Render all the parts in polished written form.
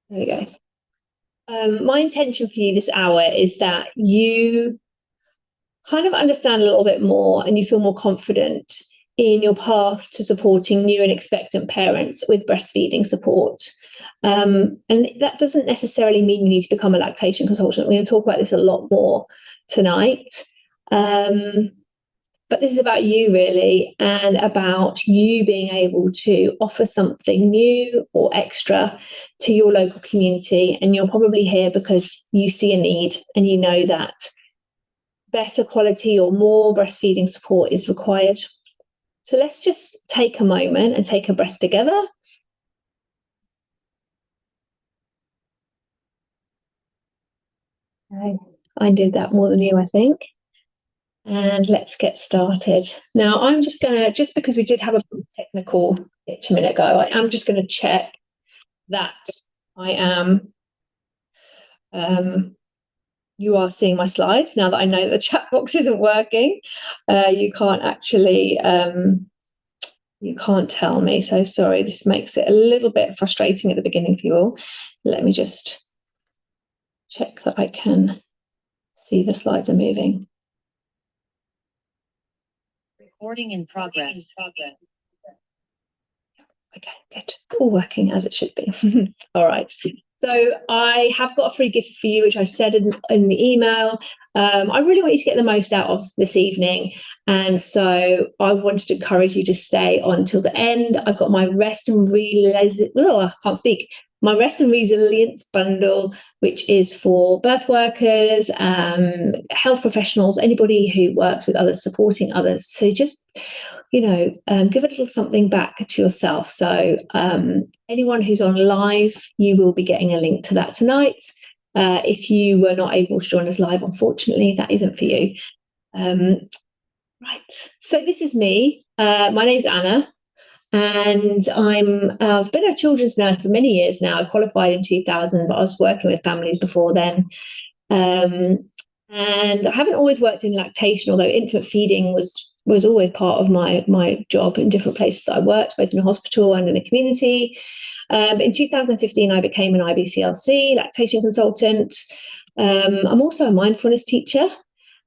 There we go. My intention for you this hour is that you kind of understand a little bit more and you feel more confident in your path to supporting new and expectant parents with breastfeeding support. And that doesn't necessarily mean you need to become a lactation consultant. We're going to talk about this a lot more tonight. But this is about you really, and about you being able to offer something new or extra to your local community. And you're probably here because you see a need and you know that better quality or more breastfeeding support is required. So let's just take a moment and take a breath together. I did that more than you, I think. And let's get started. Now, I'm just going to, just because we did have a technical glitch a minute ago, I am just going to check that I am, you are seeing my slides. Now that I know the chat box isn't working, you can't actually, you can't tell me. So sorry, this makes it a little bit frustrating at the beginning for you all. Let me just check that I can see the slides are moving. Recording in progress. Okay, good. It's all working as it should be. All right. So I have got a free gift for you, which I said in the email. I really want you to get the most out of this evening. And so I wanted to encourage you to stay on till the end. I've got my Rest and my Rest and Resilience bundle, which is for birth workers, health professionals, anybody who works with others, supporting others. So just, give a little something back to yourself. So anyone who's on live, you will be getting a link to that tonight. If you were not able to join us live, unfortunately, that isn't for you. Right. So this is me. My name's Anna. And I've been a children's nurse for many years now. I qualified in 2000, but I was working with families before then. And I haven't always worked in lactation, although infant feeding was always part of my job in different places that I worked, both in the hospital and in the community. But in 2015, I became an IBCLC lactation consultant. I'm also a mindfulness teacher,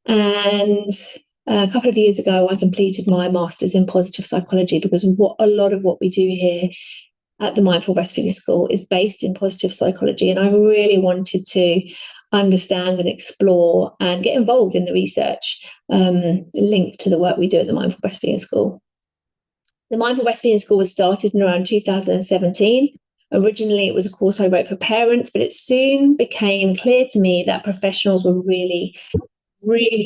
and a couple of years ago, I completed my master's in positive psychology because a lot of what we do here at the Mindful Breastfeeding School is based in positive psychology. And I really wanted to understand and explore and get involved in the research linked to the work we do at the Mindful Breastfeeding School. The Mindful Breastfeeding School was started in around 2017. Originally, it was a course I wrote for parents, but it soon became clear to me that professionals were really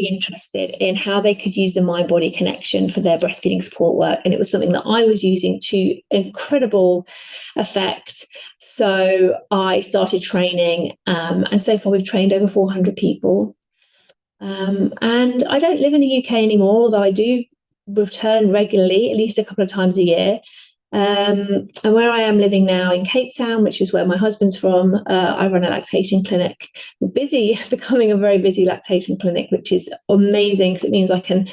interested in how they could use the mind-body connection for their breastfeeding support work. And it was something that I was using to incredible effect. So I started training, and so far we've trained over 400 people. And I don't live in the UK anymore, although I do return regularly, at least a couple of times a year. And where I am living now in Cape Town, which is where my husband's from, I run a lactation clinic. We're busy, becoming a very busy lactation clinic, which is amazing because it means I can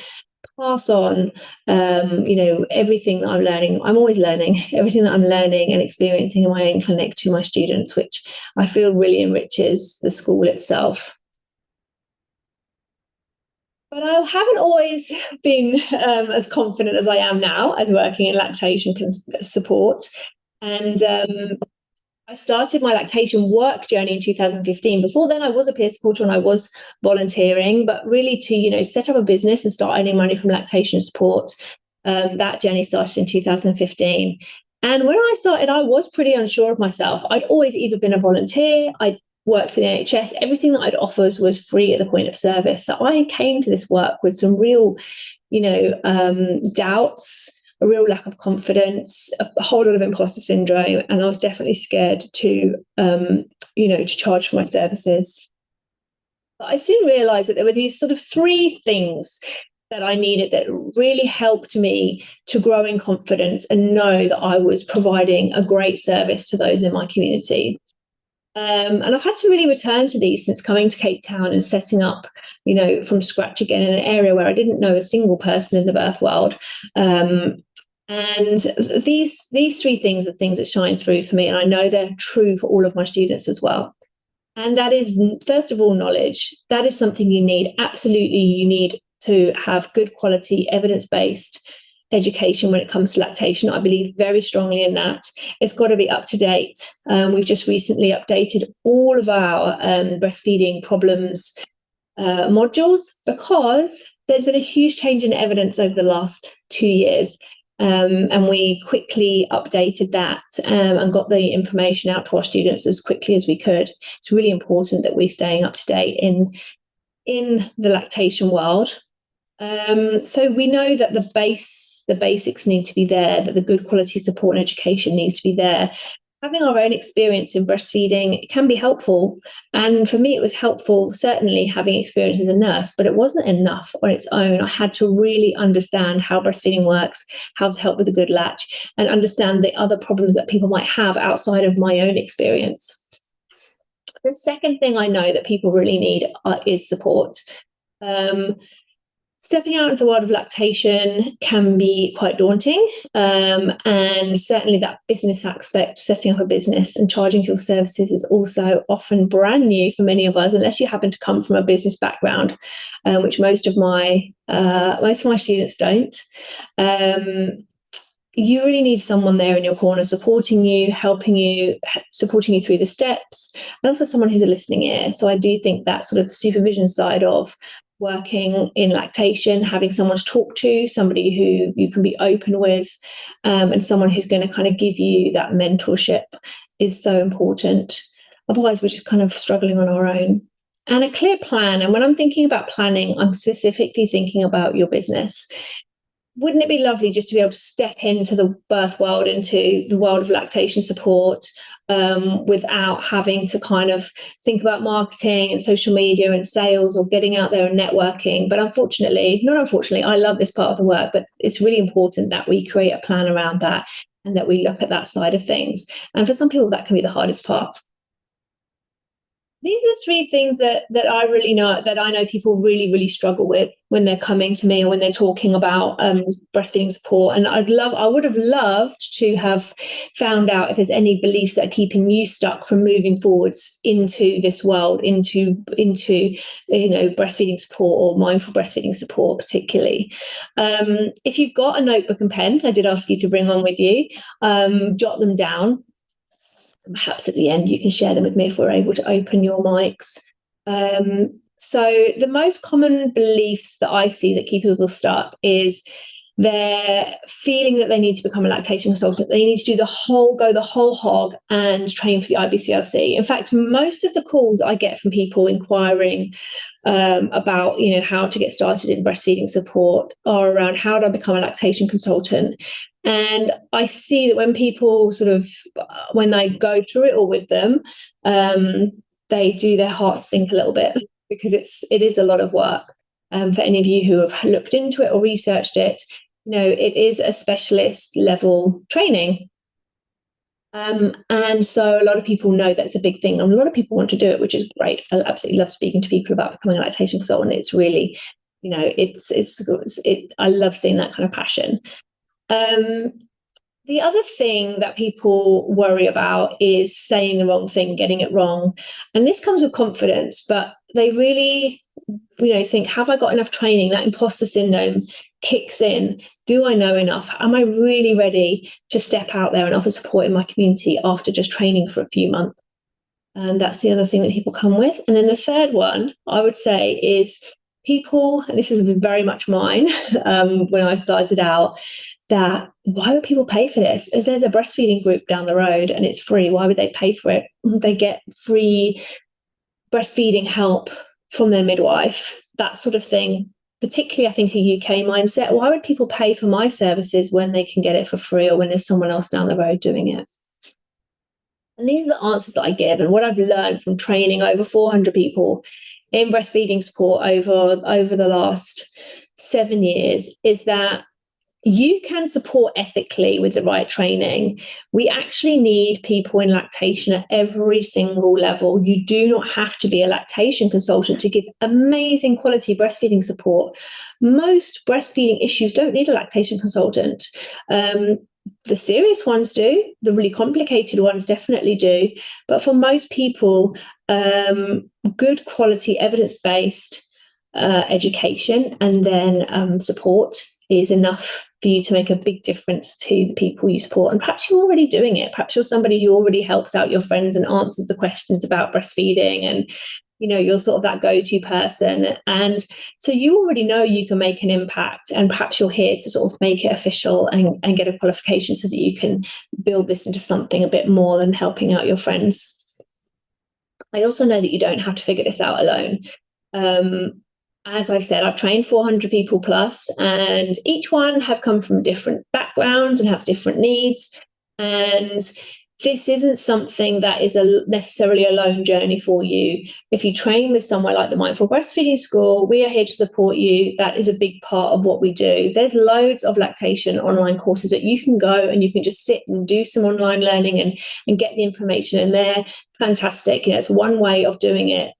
pass on, everything that I'm learning. I'm always learning, everything that I'm learning and experiencing in my own clinic to my students, which I feel really enriches the school itself. But I haven't always been as confident as I am now as working in lactation support. And I started my lactation work journey in 2015. Before then, I was a peer supporter and I was volunteering, but really to, set up a business and start earning money from lactation support, that journey started in 2015. And when I started, I was pretty unsure of myself. I'd always either been a volunteer, I'd worked for the NHS, everything that I'd offered was free at the point of service. So I came to this work with some real, doubts, a real lack of confidence, a whole lot of imposter syndrome, and I was definitely scared to charge for my services. But I soon realised that there were these sort of three things that I needed that really helped me to grow in confidence and know that I was providing a great service to those in my community. And I've had to really return to these since coming to Cape Town and setting up, from scratch again in an area where I didn't know a single person in the birth world. And these three things are things that shine through for me, and I know they're true for all of my students as well. And that is, first of all, knowledge. That is something you need. Absolutely, you need to have good quality, evidence-based education when it comes to lactation. I believe very strongly in that. It's got to be up to date. We've just recently updated all of our breastfeeding problems modules because there's been a huge change in evidence over the last 2 years. And we quickly updated that and got the information out to our students as quickly as we could. It's really important that we're staying up to date in the lactation world. So we know that the basics need to be there, that the good quality support and education needs to be there. Having our own experience in breastfeeding can be helpful. And for me, it was helpful, certainly having experience as a nurse, but it wasn't enough on its own. I had to really understand how breastfeeding works, how to help with a good latch, and understand the other problems that people might have outside of my own experience. The second thing I know that people really need is support. Stepping out into the world of lactation can be quite daunting, and certainly that business aspect, setting up a business and charging for your services, is also often brand new for many of us, unless you happen to come from a business background, which most of my students don't. You really need someone there in your corner, supporting you, helping you, supporting you through the steps, and also someone who's a listening ear. So I do think that sort of supervision side of working in lactation, having someone to talk to, somebody who you can be open with, and someone who's going to kind of give you that mentorship is so important. Otherwise, we're just kind of struggling on our own. And a clear plan. And when I'm thinking about planning, I'm specifically thinking about your business. Wouldn't it be lovely just to be able to step into the birth world, into the world of lactation support, without having to kind of think about marketing and social media and sales or getting out there and networking? But not unfortunately, I love this part of the work, but it's really important that we create a plan around that and that we look at that side of things. And for some people, that can be the hardest part. These are three things that I really know, that I know people really, really struggle with when they're coming to me or when they're talking about breastfeeding support. And I would have loved to have found out if there's any beliefs that are keeping you stuck from moving forwards into this world, into breastfeeding support or mindful breastfeeding support, particularly. If you've got a notebook and pen, I did ask you to bring one with you. Jot them down. Perhaps at the end you can share them with me if we're able to open your mics. So the most common beliefs that I see that keep people stuck is they're feeling that they need to become a lactation consultant. They need to go the whole hog and train for the IBCLC. In fact, most of the calls I get from people inquiring about how to get started in breastfeeding support are around how do I become a lactation consultant. And I see that when people when they go through it all with them, they do their hearts sink a little bit, because it is a lot of work. For any of you who have looked into it or researched it, it is a specialist level training. And so a lot of people know that's a big thing, and a lot of people want to do it, which is great. I absolutely love speaking to people about becoming a lactation consultant. It's really, I love seeing that kind of passion. The other thing that people worry about is saying the wrong thing, getting it wrong. And this comes with confidence, but they really, think, have I got enough training? That imposter syndrome kicks in. Do I know enough? Am I really ready to step out there and offer support in my community after just training for a few months? And that's the other thing that people come with. And then the third one, I would say, is people, and this is very much mine when I started out, that why would people pay for this? If there's a breastfeeding group down the road and it's free, why would they pay for it? They get free breastfeeding help from their midwife, that sort of thing. Particularly, I think, a UK mindset. Why would people pay for my services when they can get it for free, or when there's someone else down the road doing it? And these are the answers that I give, and what I've learned from training over 400 people in breastfeeding support over the last 7 years is that you can support ethically with the right training. We actually need people in lactation at every single level. You do not have to be a lactation consultant to give amazing quality breastfeeding support. Most breastfeeding issues don't need a lactation consultant. The serious ones do, the really complicated ones definitely do. But for most people, good quality evidence-based education and then support is enough for you to make a big difference to the people you support. And perhaps you're already doing it. Perhaps you're somebody who already helps out your friends and answers the questions about breastfeeding, and you're sort of that go-to person. And so you already know you can make an impact, and perhaps you're here to sort of make it official and get a qualification so that you can build this into something a bit more than helping out your friends. I also know that you don't have to figure this out alone. As I've said, I've trained 400 people plus, and each one have come from different backgrounds and have different needs. And this isn't something that is necessarily a lone journey for you. If you train with somewhere like the Mindful Breastfeeding School, we are here to support you. That is a big part of what we do. There's loads of lactation online courses that you can go and you can just sit and do some online learning and get the information, and they're fantastic. It's one way of doing it.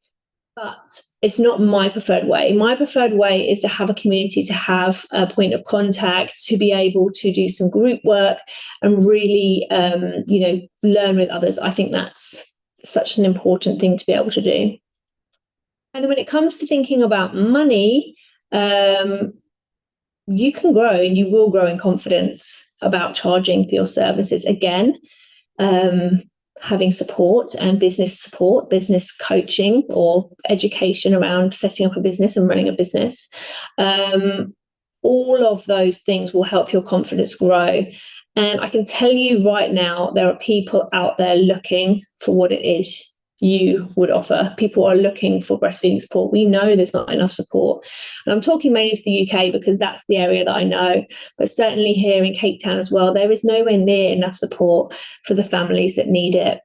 But it's not my preferred way. My preferred way is to have a community, to have a point of contact, to be able to do some group work and really, learn with others. I think that's such an important thing to be able to do. And then when it comes to thinking about money, you can grow and you will grow in confidence about charging for your services. Again, having support and business support, business coaching or education around setting up a business and running a business. All of those things will help your confidence grow. And I can tell you right now, there are people out there looking for what it is you would offer. People are looking for breastfeeding support. We know there's not enough support. And I'm talking mainly to the UK because that's the area that I know, but certainly here in Cape Town as well, there is nowhere near enough support for the families that need it.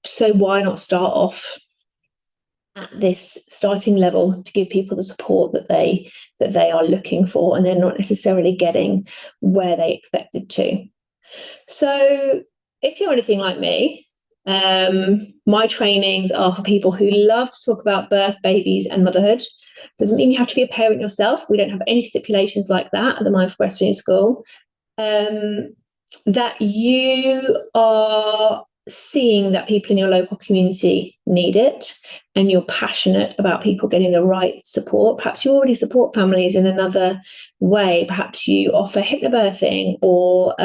So why not start off at this starting level to give people the support that they are looking for, and they're not necessarily getting where they expected to. So if you're anything like me, my trainings are for people who love to talk about birth, babies, and motherhood. Doesn't mean you have to be a parent yourself. We don't have any stipulations like that at the Mindful Breastfeeding School. That you are seeing that people in your local community need it, and you're passionate about people getting the right support. Perhaps you already support families in another way. Perhaps you offer hypnobirthing or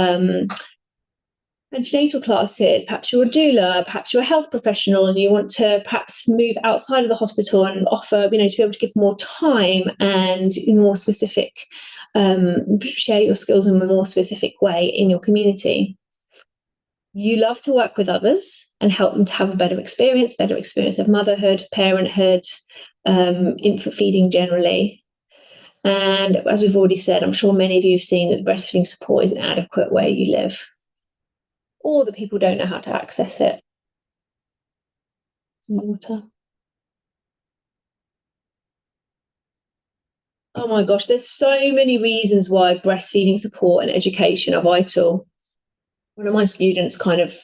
antenatal classes. Perhaps you're a doula, perhaps you're a health professional and you want to perhaps move outside of the hospital and offer, to be able to give more time and more specific, share your skills in a more specific way in your community. You love to work with others and help them to have a better experience of motherhood, parenthood, infant feeding generally. And as we've already said, I'm sure many of you have seen that breastfeeding support is inadequate where you live, or that people don't know how to access it. Some water. Oh my gosh, there's so many reasons why breastfeeding support and education are vital. One of my students kind of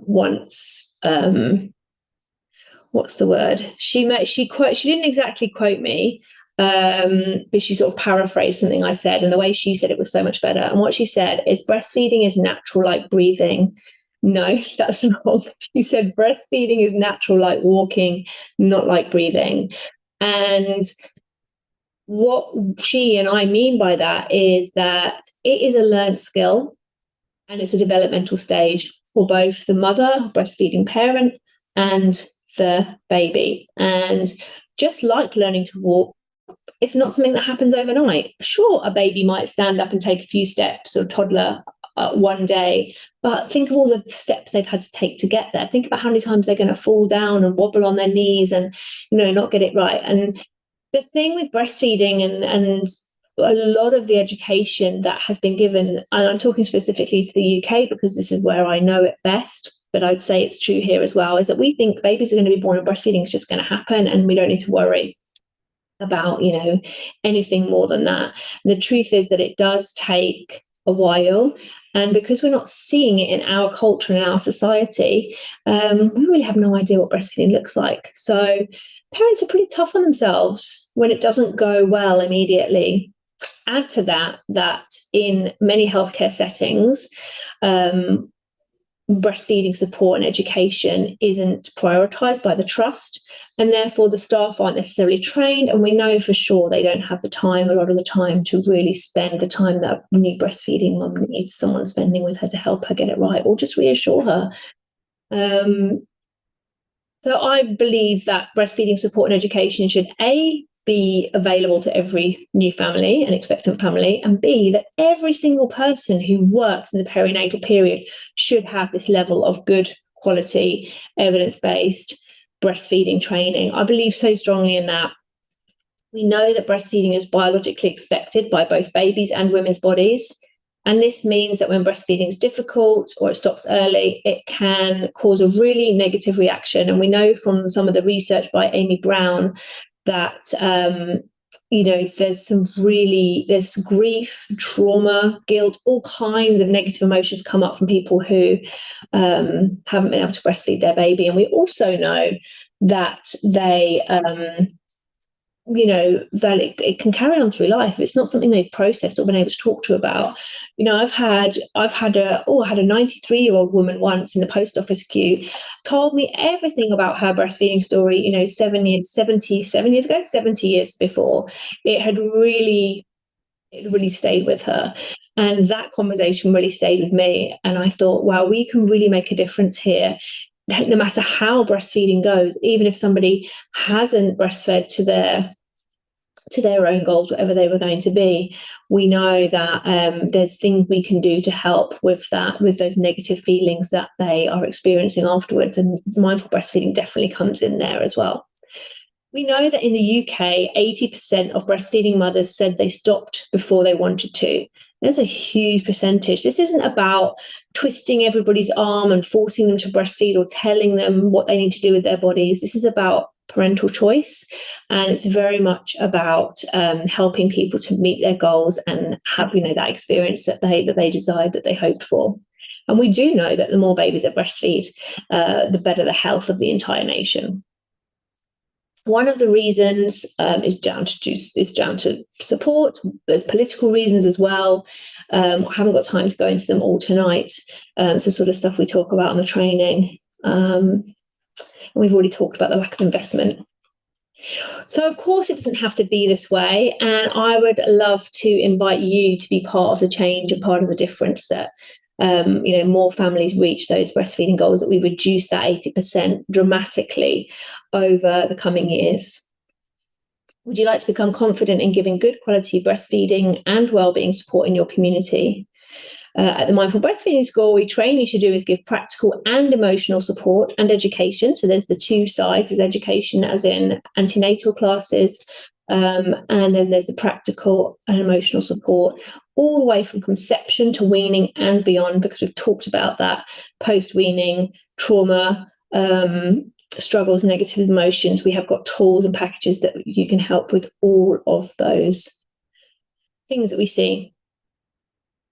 once, what's the word? She didn't exactly quote me, but she sort of paraphrased something I said, and the way she said it was so much better. And what she said is, breastfeeding is natural like breathing. No, that's wrong. She said breastfeeding is natural like walking, not like breathing. And what she and I mean by that is that it is a learned skill, and it's a developmental stage for both the mother, breastfeeding parent, and the baby. And just like learning to walk, it's not something that happens overnight. Sure, a baby might stand up and take a few steps, or toddler one day, but think of all the steps they've had to take to get there. Think about how many times they're going to fall down and wobble on their knees and not get it right. And the thing with breastfeeding and a lot of the education that has been given, and I'm talking specifically to the UK because this is where I know it best, but I'd say it's true here as well, is that we think babies are going to be born and breastfeeding is just going to happen and we don't need to worry. about, anything more than that. The truth is that it does take a while. And because we're not seeing it in our culture and our society, we really have no idea what breastfeeding looks like. So parents are pretty tough on themselves when it doesn't go well immediately. Add to that in many healthcare settings, breastfeeding support and education isn't prioritised by the trust, and therefore the staff aren't necessarily trained, and we know for sure they don't have the time a lot of the time to really spend the time that a new breastfeeding mum needs someone spending with her to help her get it right or just reassure her. So I believe that breastfeeding support and education should be available to every new family and expectant family, and B, that every single person who works in the perinatal period should have this level of good quality, evidence-based breastfeeding training. I believe so strongly in that. We know that breastfeeding is biologically expected by both babies and women's bodies. And this means that when breastfeeding is difficult or it stops early, it can cause a really negative reaction. And we know from some of the research by Amy Brown that there's grief, trauma, guilt, all kinds of negative emotions come up from people who haven't been able to breastfeed their baby. And we also know that they that it can carry on through life. It's not something they've processed or been able to talk to about. I've had a 93-year-old woman once in the post office queue told me everything about her breastfeeding story. 70 years before. It really stayed with her. And that conversation really stayed with me. And I thought, wow, we can really make a difference here. No matter how breastfeeding goes, even if somebody hasn't breastfed to their own goals, whatever they were going to be, we know that there's things we can do to help with those negative feelings that they are experiencing afterwards. And mindful breastfeeding definitely comes in there as well. We know that in the UK, 80% of breastfeeding mothers said they stopped before they wanted to. There's a huge percentage. This isn't about twisting everybody's arm and forcing them to breastfeed or telling them what they need to do with their bodies. This is about parental choice, and it's very much about helping people to meet their goals and have that experience that they desired, that they hoped for. And we do know that the more babies that breastfeed, the better the health of the entire nation. One of the reasons is down to support. There's political reasons as well. I haven't got time to go into them all tonight. So sort of stuff we talk about on the training. And we've already talked about the lack of investment. So of course it doesn't have to be this way. And I would love to invite you to be part of the change and part of the difference that more families reach those breastfeeding goals, that we reduce that 80% dramatically over the coming years. Would you like to become confident in giving good quality breastfeeding and wellbeing support in your community? At the Mindful Breastfeeding School, we train you to do is give practical and emotional support and education. So there's the two sides. There's education as in antenatal classes, and then there's the practical and emotional support all the way from conception to weaning and beyond, because we've talked about that post-weaning trauma, struggles, negative emotions. We have got tools and packages that you can help with all of those things that we see.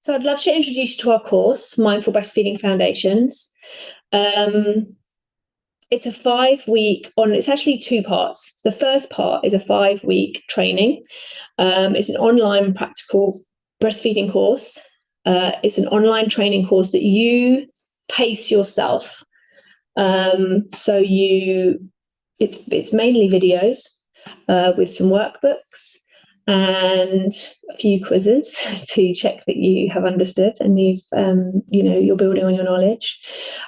So I'd love to introduce you to our course, Mindful Breastfeeding Foundations. It's a 5-week it's actually 2 parts. The first part is a 5-week training. It's an online practical breastfeeding course. It's an online training course that you pace yourself. It's mainly videos with some workbooks and a few quizzes to check that you have understood and you're building on your knowledge.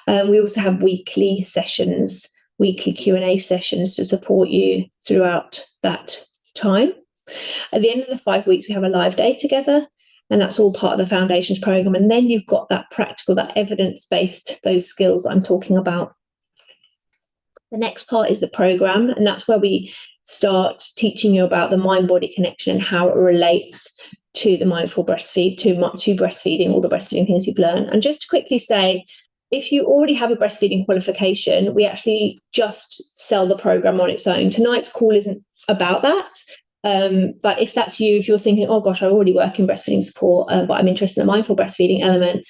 We also have weekly Q&A sessions to support you throughout that time. At the end of the 5 weeks, we have a live day together, and that's all part of the Foundations program. And then you've got that practical, that evidence-based, those skills I'm talking about. The next part is the program, and that's where we start teaching you about the mind-body connection and how it relates to the mindful breastfeed, to breastfeeding, all the breastfeeding things you've learned. And just to quickly say, if you already have a breastfeeding qualification, we actually just sell the program on its own. Tonight's call isn't about that. But if that's you, if you're thinking, oh gosh, I already work in breastfeeding support, but I'm interested in the mindful breastfeeding element,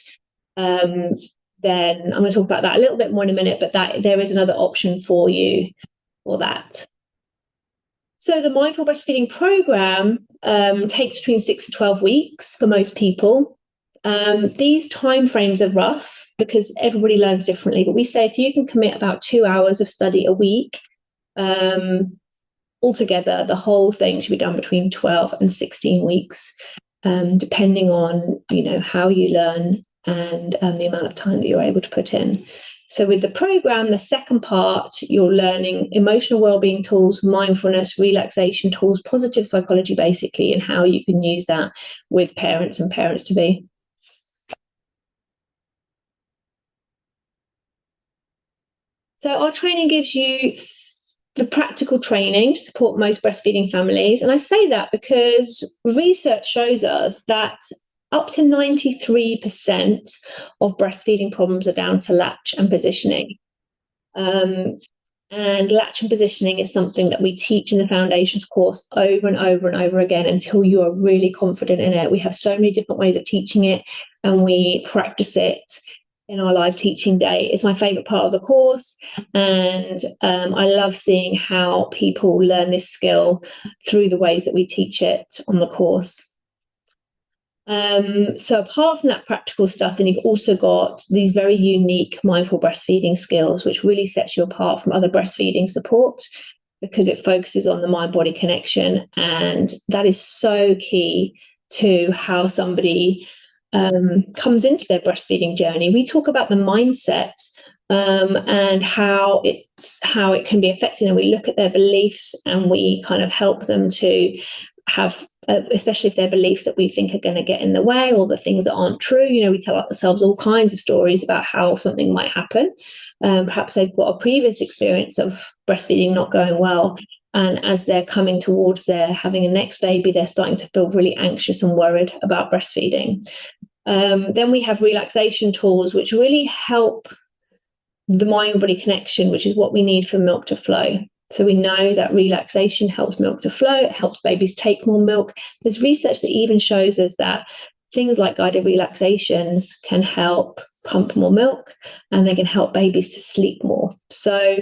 then I'm going to talk about that a little bit more in a minute, but that there is another option for you for that. So the mindful breastfeeding program takes between 6 to 12 weeks for most people. These timeframes are rough because everybody learns differently, but we say if you can commit about 2 hours of study a week, altogether, the whole thing should be done between 12 and 16 weeks, depending on, how you learn and the amount of time that you're able to put in. So with the program, the second part, you're learning emotional wellbeing tools, mindfulness, relaxation tools, positive psychology, basically, and how you can use that with parents and parents-to-be. So our training gives you the practical training to support most breastfeeding families. And I say that because research shows us that up to 93% of breastfeeding problems are down to latch and positioning. And latch and positioning is something that we teach in the foundations course over and over and over again until you are really confident in it. We have so many different ways of teaching it, and we practice it in our live teaching day. It's my favourite part of the course, and I love seeing how people learn this skill through the ways that we teach it on the course. So apart from that practical stuff, then you've also got these very unique mindful breastfeeding skills, which really sets you apart from other breastfeeding support because it focuses on the mind-body connection. And that is so key to how somebody comes into their breastfeeding journey. We talk about the mindset and how it can be affected, and we look at their beliefs and we kind of help them to have, especially if they're beliefs that we think are going to get in the way or the things that aren't true. We tell ourselves all kinds of stories about how something might happen. Perhaps they've got a previous experience of breastfeeding not going well, and as they're coming towards their having a next baby, they're starting to feel really anxious and worried about breastfeeding. Then we have relaxation tools, which really help the mind-body connection, which is what we need for milk to flow. So we know that relaxation helps milk to flow. It helps babies take more milk. There's research that even shows us that things like guided relaxations can help pump more milk, and they can help babies to sleep more. So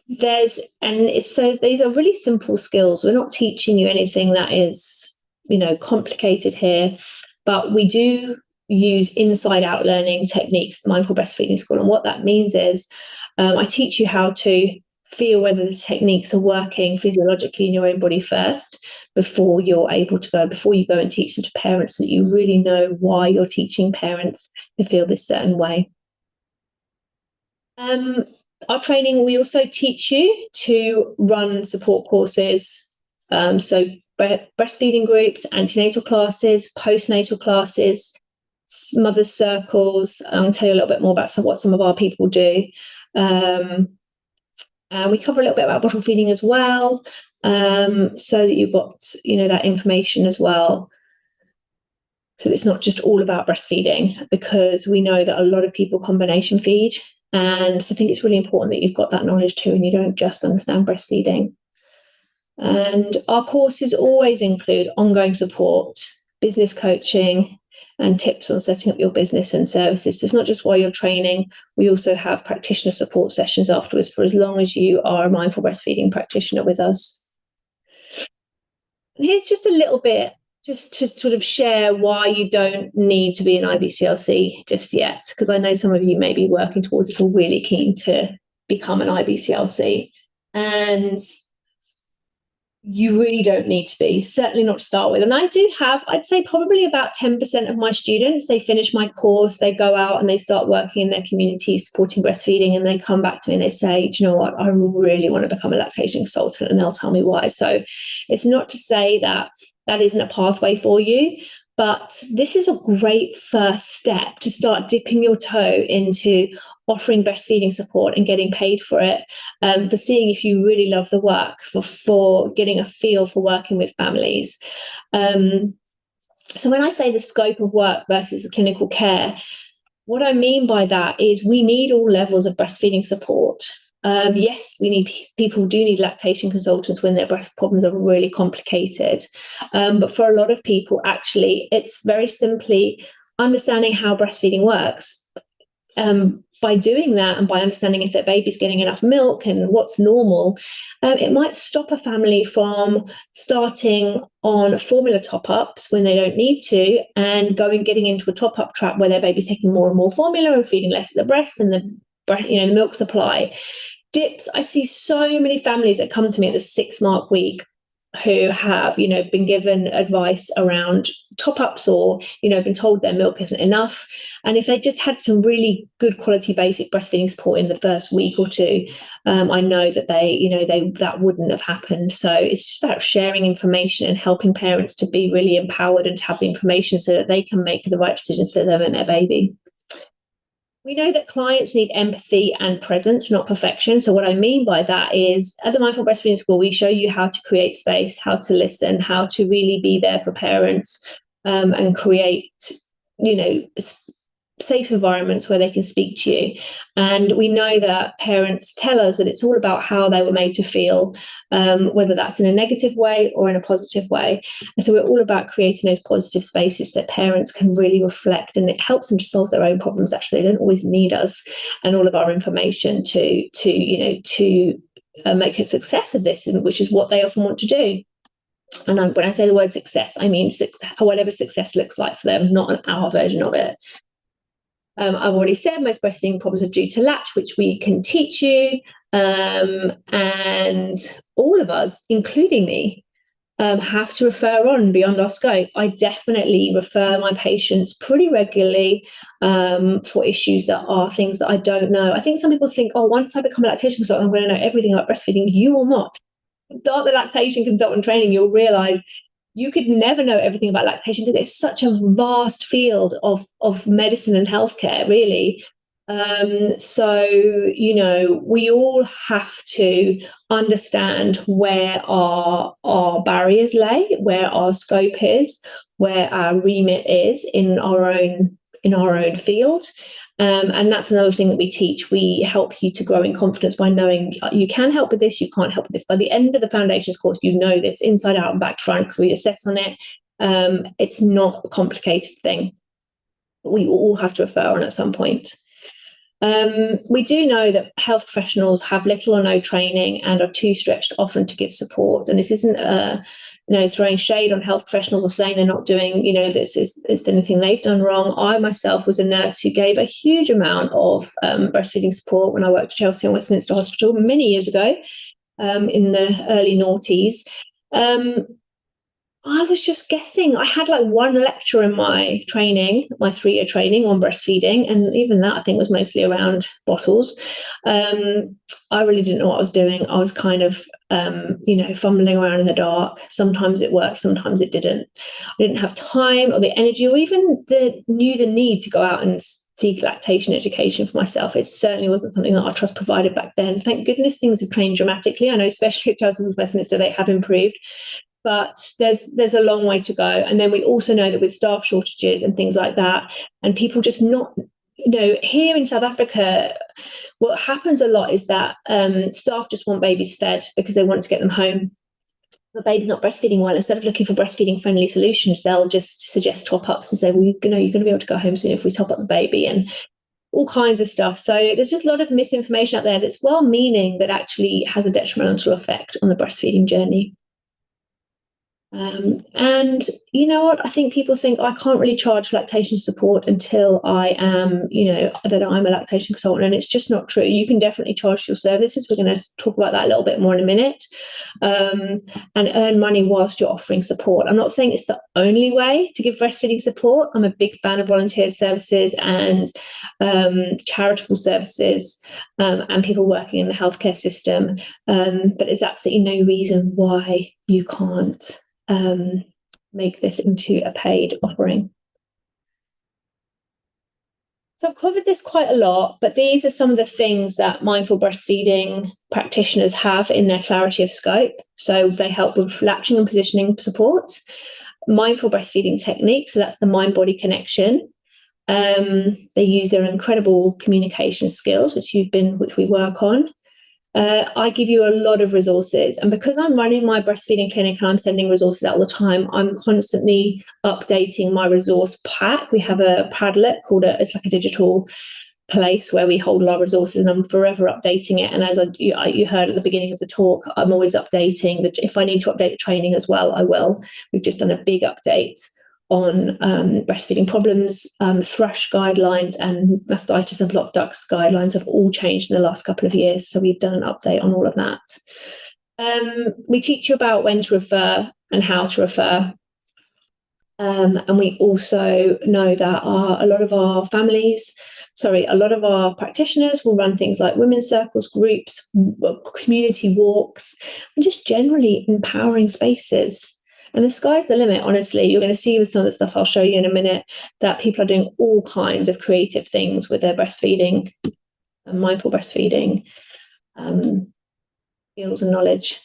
these are really simple skills. We're not teaching you anything that is, complicated here, but we do use inside-out learning techniques at the Mindful Breastfeeding School. And what that means is I teach you how to feel whether the techniques are working physiologically in your own body first before you go and teach them to parents, so that you really know why you're teaching parents to feel this certain way. Our training, we also teach you to run support courses, so breastfeeding groups, antenatal classes, postnatal classes, mothers' circles. I'm going to tell you a little bit more about what some of our people do. And we cover a little bit about bottle feeding as well, so that you've got, that information as well. So it's not just all about breastfeeding, because we know that a lot of people combination feed. And so I think it's really important that you've got that knowledge too, and you don't just understand breastfeeding. And our courses always include ongoing support, business coaching, and tips on setting up your business and services. So it's not just while you're training. We also have practitioner support sessions afterwards for as long as you are a mindful breastfeeding practitioner with us. And here's just a little bit, just to sort of share why you don't need to be an IBCLC just yet, because I know some of you may be working towards this or really keen to become an IBCLC. And you really don't need to be, certainly not to start with. And I do have, I'd say probably about 10% of my students, they finish my course, they go out and they start working in their community supporting breastfeeding, and they come back to me and they say, do you know what, I really want to become a lactation consultant, and they'll tell me why. So it's not to say that that isn't a pathway for you, but this is a great first step to start dipping your toe into offering breastfeeding support and getting paid for it, for seeing if you really love the work, for getting a feel for working with families. So when I say the scope of work versus the clinical care, what I mean by that is we need all levels of breastfeeding support. Yes, people do need lactation consultants when their breast problems are really complicated. But for a lot of people, actually, it's very simply understanding how breastfeeding works. By doing that and by understanding if their baby's getting enough milk and what's normal, it might stop a family from starting on formula top-ups when they don't need to and getting into a top-up trap where their baby's taking more and more formula and feeding less at the breast and the milk supply dips. I see so many families that come to me at the 6-month week who have, been given advice around top-ups or, been told their milk isn't enough. And if they just had some really good quality basic breastfeeding support in the first week or two, I know that that wouldn't have happened. So it's just about sharing information and helping parents to be really empowered and to have the information so that they can make the right decisions for them and their baby. We know that clients need empathy and presence, not perfection. So what I mean by that is at the Mindful Breastfeeding School, we show you how to create space, how to listen, how to really be there for parents, and create, safe environments where they can speak to you. And we know that parents tell us that it's all about how they were made to feel, whether that's in a negative way or in a positive way. And so we're all about creating those positive spaces that parents can really reflect, and it helps them to solve their own problems. Actually, they don't always need us and all of our information to make a success of this, which is what they often want to do. And when I say the word success, I mean whatever success looks like for them, not our version of it. I've already said most breastfeeding problems are due to latch, which we can teach you. And all of us, including me, have to refer on beyond our scope. I definitely refer my patients pretty regularly for issues that are things that I don't know. I think some people think, once I become a lactation consultant, I'm going to know everything about breastfeeding. You will not. Start the lactation consultant training, you'll realize you could never know everything about lactation because it's such a vast field of medicine and healthcare, really. So, we all have to understand where our barriers lay, where our scope is, where our remit is in our own field. And that's another thing that we teach. We help you to grow in confidence by knowing you can help with this, you can't help with this. By the end of the foundations course, you know this inside out and back to front because we assess on it. It's not a complicated thing. We all have to refer on at some point. We do know that health professionals have little or no training and are too stretched often to give support. And this isn't throwing shade on health professionals or saying they're not doing, this is anything they've done wrong. I myself was a nurse who gave a huge amount of breastfeeding support when I worked at Chelsea and Westminster Hospital many years ago, in the early noughties. I was just guessing. I had like one lecture in my training, my 3-year training on breastfeeding. And even that, I think, was mostly around bottles. I really didn't know what I was doing. I was kind of, fumbling around in the dark. Sometimes it worked, sometimes it didn't. I didn't have time or the energy or even the need to go out and seek lactation education for myself. It certainly wasn't something that our trust provided back then. Thank goodness things have changed dramatically. I know, especially at Chelsea and Westminster, they have improved. But there's a long way to go. And then we also know that with staff shortages and things like that, and people just not, here in South Africa, what happens a lot is that staff just want babies fed because they want to get them home. The baby's not breastfeeding well. Instead of looking for breastfeeding friendly solutions, they'll just suggest top-ups and say, well, you're going to be able to go home soon if we top up the baby, and all kinds of stuff. So there's just a lot of misinformation out there that's well-meaning but actually has a detrimental effect on the breastfeeding journey. And you know what? I think people think I can't really charge lactation support until I am, that I'm a lactation consultant, and it's just not true. You can definitely charge your services. We're going to talk about that a little bit more in a minute, and earn money whilst you're offering support. I'm not saying it's the only way to give breastfeeding support. I'm a big fan of volunteer services and charitable services, and people working in the healthcare system. But there's absolutely no reason why you can't make this into a paid offering. So I've covered this quite a lot, but these are some of the things that mindful breastfeeding practitioners have in their clarity of scope. So they help with latching and positioning support, mindful breastfeeding techniques, so that's the mind-body connection. They use their incredible communication skills, which we work on. I give you a lot of resources. And because I'm running my breastfeeding clinic and I'm sending resources out all the time, I'm constantly updating my resource pack. We have a Padlet it's like a digital place where we hold our resources, and I'm forever updating it. And as you heard at the beginning of the talk, I'm always updating that. If I need to update the training as well, I will. We've just done a big update on breastfeeding problems. Thrush guidelines and mastitis and blocked ducts guidelines have all changed in the last couple of years, so we've done an update on all of that. We teach you about when to refer and how to refer. And we also know that a lot of our practitioners will run things like women's circles, groups, community walks, and just generally empowering spaces. And the sky's the limit, honestly. You're going to see with some of the stuff I'll show you in a minute that people are doing all kinds of creative things with their breastfeeding and mindful breastfeeding skills and knowledge.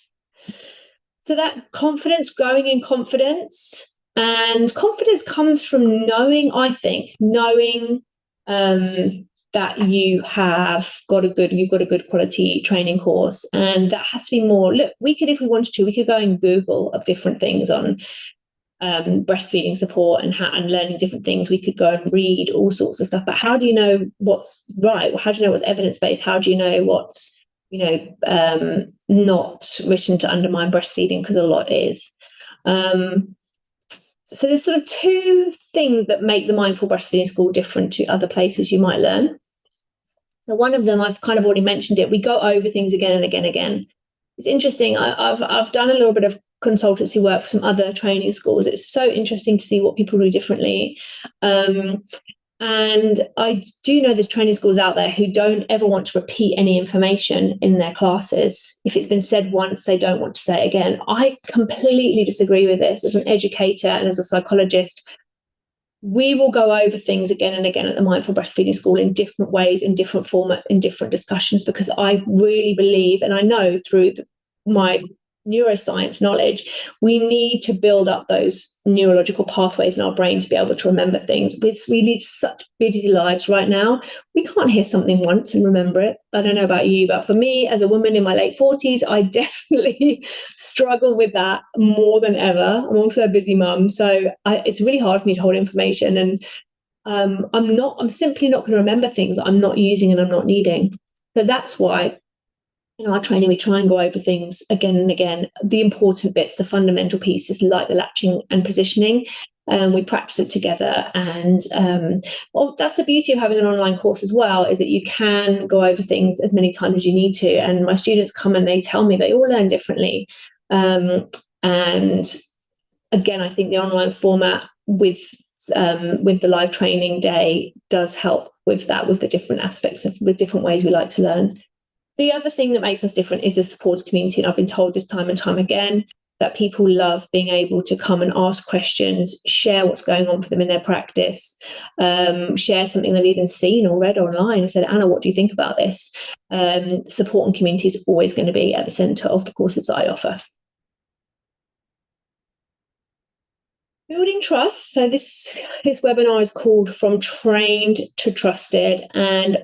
So that confidence, growing in confidence. And confidence comes from knowing that you've got a good quality training course, and that has to be more. Look, if we wanted to, we could go and Google of different things on breastfeeding support and learning different things. We could go and read all sorts of stuff. But how do you know what's right? How do you know what's evidence-based? How do you know what's not written to undermine breastfeeding? Because a lot is. So there's sort of two things that make the Mindful Breastfeeding School different to other places you might learn. So one of them, I've kind of already mentioned it. We go over things again and again and again. It's interesting. I've done a little bit of consultancy work for some other training schools. It's so interesting to see what people do differently. And I do know there's training schools out there who don't ever want to repeat any information in their classes. If it's been said once, they don't want to say it again. I completely disagree with this. As an educator and as a psychologist, we will go over things again and again at the Mindful Breastfeeding School in different ways, in different formats, in different discussions, because I really believe, and I know through my neuroscience knowledge, we need to build up those neurological pathways in our brain to be able to remember things. We lead such busy lives right now. We can't hear something once and remember it. I don't know about you, but for me, as a woman in my late 40s, I definitely struggle with that more than ever. I'm also a busy mum, so it's really hard for me to hold information, and I'm simply not going to remember things that I'm not using and I'm not needing. So that's why in our training, we try and go over things again and again. The important bits, the fundamental pieces like the latching and positioning, we practice it together. And that's the beauty of having an online course as well, is that you can go over things as many times as you need to. And my students come and they tell me they all learn differently. And again, I think the online format with the live training day does help with that, with the different aspects with different ways we like to learn. The other thing that makes us different is the support community. And I've been told this time and time again that people love being able to come and ask questions, share what's going on for them in their practice, share something they've even seen or read online and said, Anna, what do you think about this? Support and community is always going to be at the centre of the courses that I offer. Building trust. So this webinar is called From Trained to Trusted, and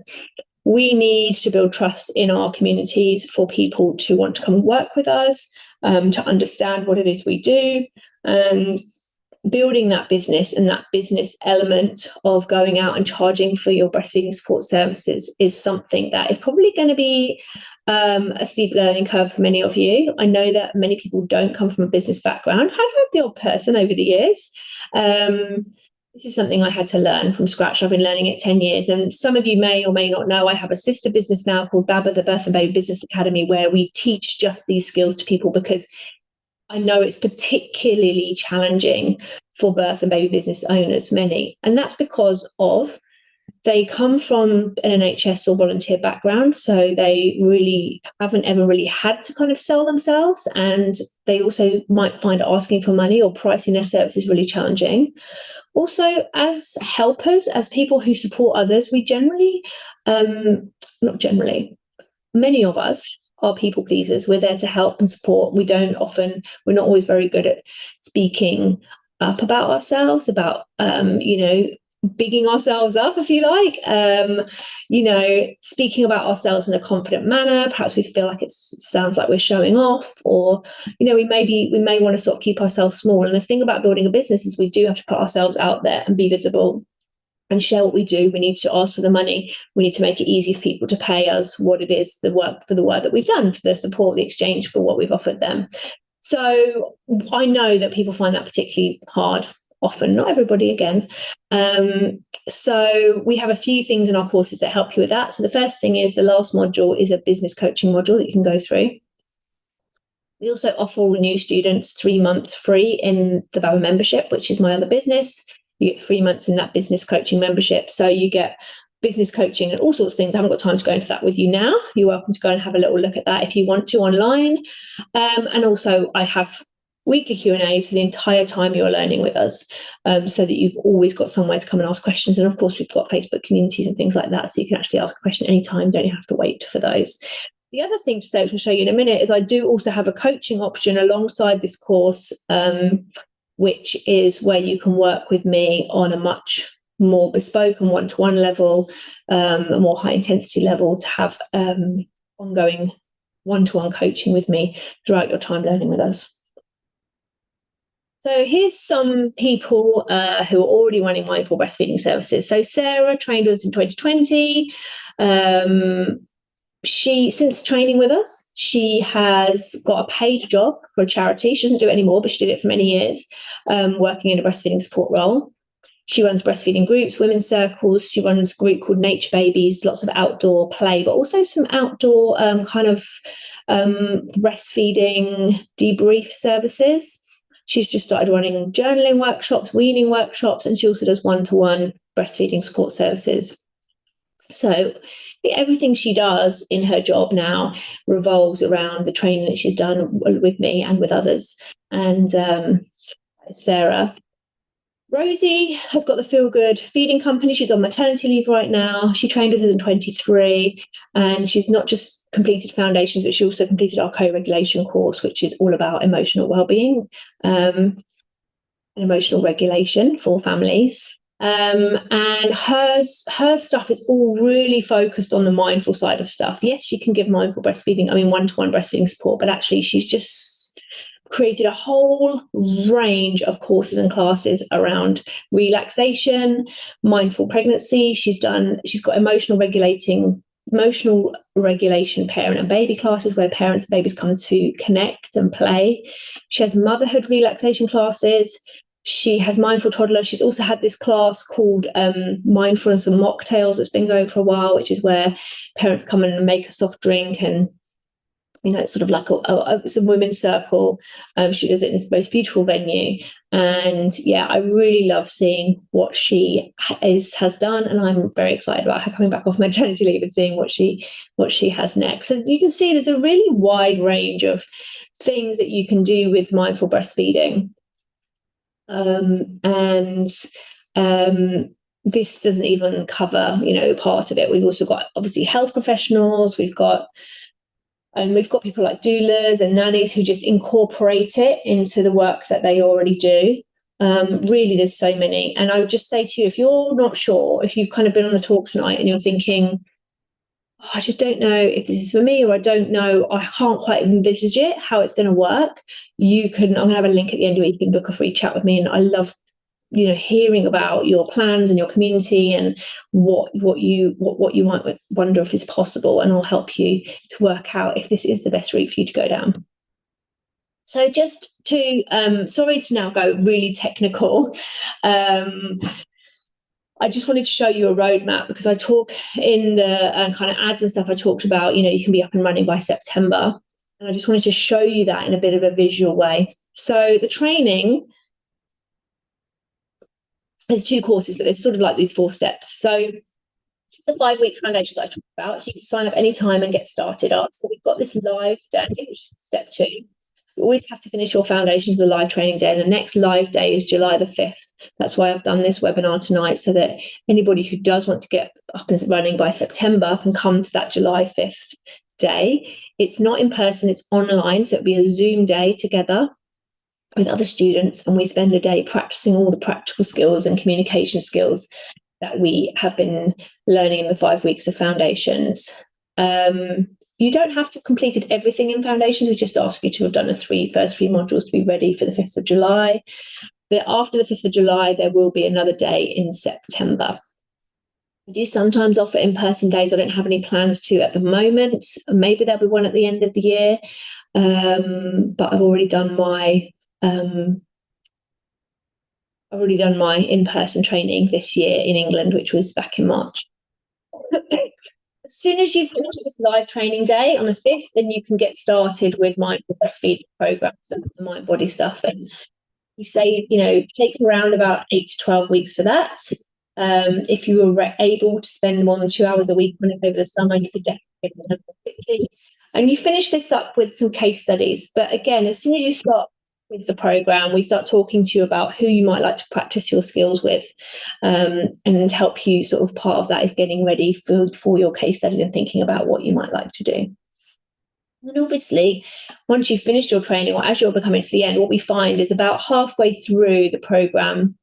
we need to build trust in our communities for people to want to come and work with us, to understand what it is we do, and building that business and that business element of going out and charging for your breastfeeding support services is something that is probably going to be a steep learning curve for many of you. I know that many people don't come from a business background. I've had the odd person over the years. This is something I had to learn from scratch. I've been learning it 10 years. And some of you may or may not know, I have a sister business now called BABA, the Birth and Baby Business Academy, where we teach just these skills to people, because I know it's particularly challenging for birth and baby business owners, many. And that's because they come from an NHS or volunteer background, so they really haven't ever really had to kind of sell themselves, and they also might find asking for money or pricing their services really challenging. Also, as helpers, as people who support others, we many of us are people pleasers. We're there to help and support. We're not always very good at speaking up about ourselves, about bigging ourselves up, if you like, speaking about ourselves in a confident manner. Perhaps we feel like it sounds like we're showing off, or, we may want to sort of keep ourselves small. And the thing about building a business is we do have to put ourselves out there and be visible and share what we do. We need to ask for the money. We need to make it easy for people to pay us what it is, the work that we've done, for the support, the exchange for what we've offered them. So I know that people find that particularly hard. Often, not everybody, again. So we have a few things in our courses that help you with that. So the first thing is, the last module is a business coaching module that you can go through. We also offer all new students 3 months free in the Baba membership, which is my other business. You get 3 months in that business coaching membership. So you get business coaching and all sorts of things. I haven't got time to go into that with you now. You're welcome to go and have a little look at that if you want to online. And also I have weekly Q&A for the entire time you're learning with us, so that you've always got somewhere to come and ask questions. And of course, we've got Facebook communities and things like that, so you can actually ask a question anytime, don't have to wait for those. The other thing to say, which I'll show you in a minute, is I do also have a coaching option alongside this course, which is where you can work with me on a much more bespoke and one-to-one level, a more high intensity level, to have ongoing one-to-one coaching with me throughout your time learning with us. So here's some people who are already running mindful breastfeeding services. So Sarah trained with us in 2020. Since training with us, she has got a paid job for a charity. She doesn't do it anymore, but she did it for many years, working in a breastfeeding support role. She runs breastfeeding groups, women's circles. She runs a group called Nature Babies, lots of outdoor play, but also some outdoor breastfeeding debrief services. She's just started running journaling workshops, weaning workshops, and she also does one-to-one breastfeeding support services. So everything she does in her job now revolves around the training that she's done with me and with others. And Sarah. Rosie has got the Feel Good Feeding Company. She's on maternity leave right now. She trained with us in 23, and she's not just completed foundations, but she also completed our co-regulation course, which is all about emotional well-being and emotional regulation for families. And her stuff is all really focused on the mindful side of stuff. Yes, she can give mindful breastfeeding, one-to-one breastfeeding support, but actually she's just created a whole range of courses and classes around relaxation, mindful pregnancy. She's got emotional regulation parent and baby classes where parents and babies come to connect and play. She has motherhood relaxation classes. She has mindful toddler. She's also had this class called mindfulness and mocktails that's been going for a while, which is where parents come and make a soft drink, and it's sort of like some women's circle. She does it in this most beautiful venue. And yeah, I really love seeing what she has done. And I'm very excited about her coming back off maternity leave and seeing what she has next. So you can see there's a really wide range of things that you can do with mindful breastfeeding. This doesn't even cover, part of it. We've also got obviously health professionals. We've got people like doulas and nannies who just incorporate it into the work that they already do. Really, there's so many. And I would just say to you, if you're not sure, if you've kind of been on the talk tonight and you're thinking, I just don't know if this is for me, or I don't know, I can't quite envisage it, how it's going to work, I'm going to have a link at the end where you can book a free chat with me. And I love hearing about your plans and your community and what you might wonder if is possible, and I'll help you to work out if this is the best route for you to go down. So just to sorry to now go really technical, I just wanted to show you a roadmap, because I talk in the kind of ads and stuff, I talked about you can be up and running by September, and I just wanted to show you that in a bit of a visual way. So the training, there's 2 courses, but there's sort of like these 4 steps. So this is the 5-week foundation that I talked about. So you can sign up anytime and get started up. So we've got this live day, which is step 2. You always have to finish your foundations with a live training day. And the next live day is July the 5th. That's why I've done this webinar tonight, so that anybody who does want to get up and running by September can come to that July 5th day. It's not in person, it's online. So it'll be a Zoom day together. with other students, and we spend a day practicing all the practical skills and communication skills that we have been learning in the 5 weeks of foundations. You don't have to have completed everything in foundations. We just ask you to have done the first three modules to be ready for the 5th of July. But after the 5th of July, there will be another day in September. We do sometimes offer in-person days. I don't have any plans to at the moment. Maybe there'll be one at the end of the year. But I've already done my in-person training this year in England, which was back in March. As soon as you finish this live training day on the 5th, then you can get started with my breastfeeding programs. That's the mind body stuff. And you say, take around about 8 to 12 weeks for that. If you were able to spend more than 2 hours a week on it over the summer, you could definitely get it done quickly. And you finish this up with some case studies. But again, as soon as you start with the program, we start talking to you about who you might like to practice your skills with, and help you. Sort of part of that is getting ready for your case studies and thinking about what you might like to do. And obviously, once you've finished your training, or as you're coming to the end, what we find is about halfway through the program,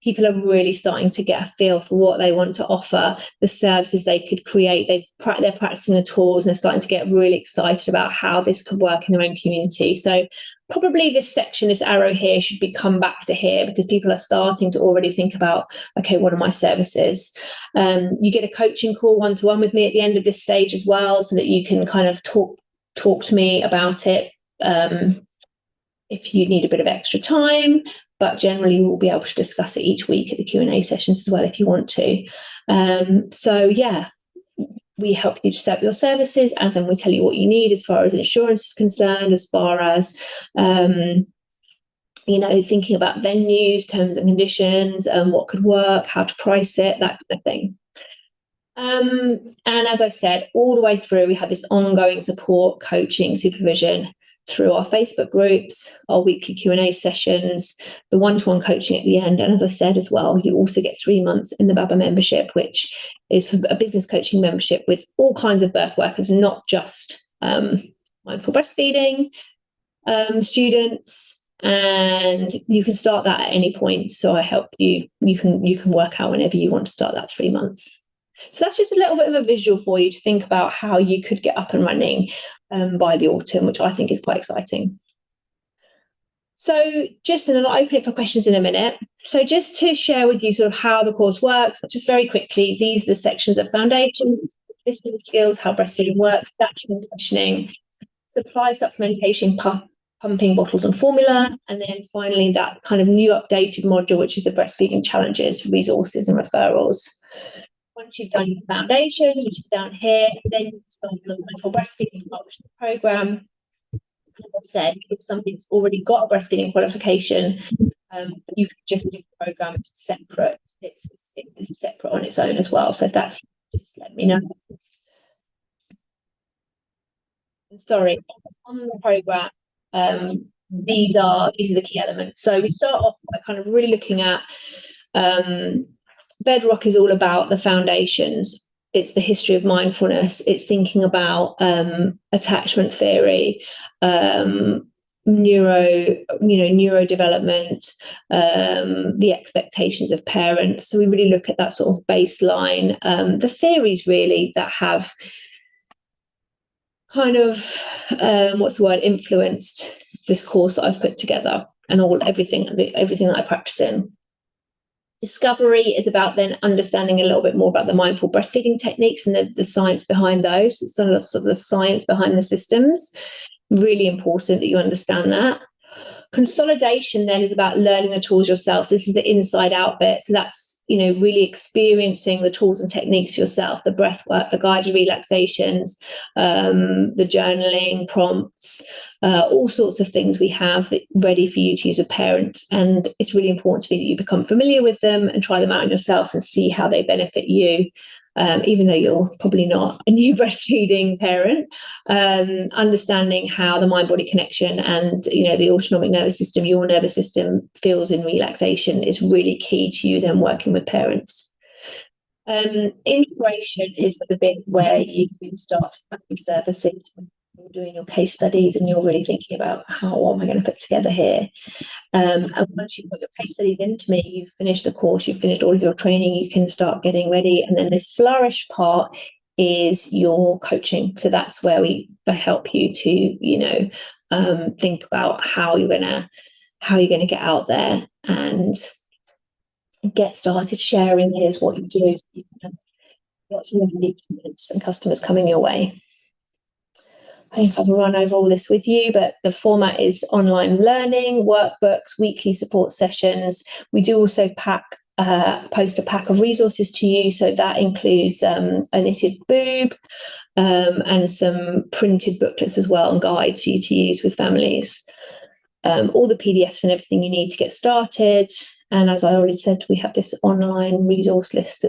people are really starting to get a feel for what they want to offer, the services they could create. They're practicing the tools, and they're starting to get really excited about how this could work in their own community. So probably this section, this arrow here, should be come back to here, because people are starting to already think about, okay, what are my services? You get a coaching call one-to-one with me at the end of this stage as well, so that you can kind of talk to me about it if you need a bit of extra time. But generally we'll be able to discuss it each week at the Q&A sessions as well if you want to. So yeah, we help you to set up your services, as in we tell you what you need as far as insurance is concerned, as far as thinking about venues, terms and conditions, what could work, how to price it, that kind of thing. And as I've said, all the way through, we have this ongoing support, coaching, supervision through our Facebook groups, our weekly Q&A sessions, the one-to-one coaching at the end. And as I said as well, you also get 3 months in the BABA membership, which is for a business coaching membership with all kinds of birth workers, not just mindful breastfeeding students. And you can start that at any point. So I help you. You can work out whenever you want to start that 3 months. So that's just a little bit of a visual for you to think about how you could get up and running by the autumn, which I think is quite exciting. So and I'll open it for questions in a minute. So just to share with you sort of how the course works, just very quickly, these are the sections of foundation, listening skills, how breastfeeding works, latching and questioning, supply supplementation, pumping bottles and formula, and then finally that kind of new updated module, which is the breastfeeding challenges, resources and referrals. Once you've done your foundations, which is down here, then you start the mindful breastfeeding part of the program. As I said, if somebody's already got a breastfeeding qualification, you can just do the program. It's separate. It's separate on its own as well. So if that's, just let me know. Sorry, on the program, these are the key elements. So we start off by kind of really looking at Bedrock is all about the foundations. It's the history of mindfulness. It's thinking about attachment theory, neurodevelopment, the expectations of parents. So we really look at that sort of baseline, the theories really that have kind of influenced this course that I've put together, and everything that I practice in. Discovery is about then understanding a little bit more about the mindful breastfeeding techniques and the science behind those. It's sort of the science behind the systems. Really important that you understand that. Consolidation then is about learning the tools yourself. So this is the inside out bit. So that's, really experiencing the tools and techniques for yourself, the breath work, the guided relaxations, the journaling prompts, all sorts of things we have ready for you to use with parents. And it's really important to me that you become familiar with them and try them out on yourself and see how they benefit you. Even though you're probably not a new breastfeeding parent, understanding how the mind-body connection and, the autonomic nervous system, your nervous system feels in relaxation is really key to you then working with parents. Integration is the bit where you start having services you're doing your case studies and you're really thinking about what am I going to put together here. And once you've got your case studies into me, you've finished the course, you've finished all of your training, you can start getting ready. And then this flourish part is your coaching. So that's where we help you to, think about how you're gonna get out there and get started sharing. Here's what you do. So you can have lots of lovely clients and customers coming your way. I think I've run over all this with you, but the format is online learning, workbooks, weekly support sessions. We do also post a pack of resources to you. So that includes a knitted boob and some printed booklets as well, and guides for you to use with families. All the PDFs and everything you need to get started. And as I already said, we have this online resource list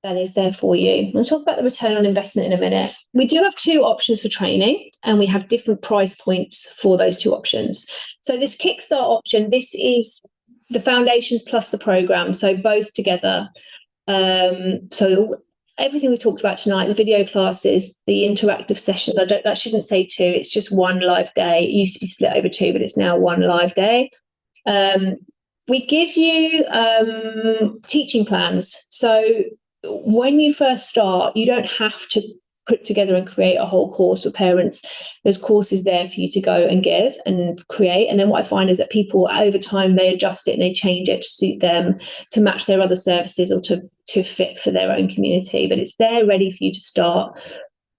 that is there for you. We'll talk about the return on investment in a minute. We do have two options for training, and we have different price points for those two options. So this Kickstart option, this is the foundations plus the program, so both together. So everything we talked about tonight, the video classes, the interactive sessions, I shouldn't say two, it's just one live day. It used to be split over two, but it's now one live day. We give you teaching plans. So when you first start, you don't have to put together and create a whole course for parents. There's courses there for you to go and give and create. And then what I find is that people over time, they adjust it and they change it to suit them, to match their other services or to fit for their own community. But it's there ready for you to start.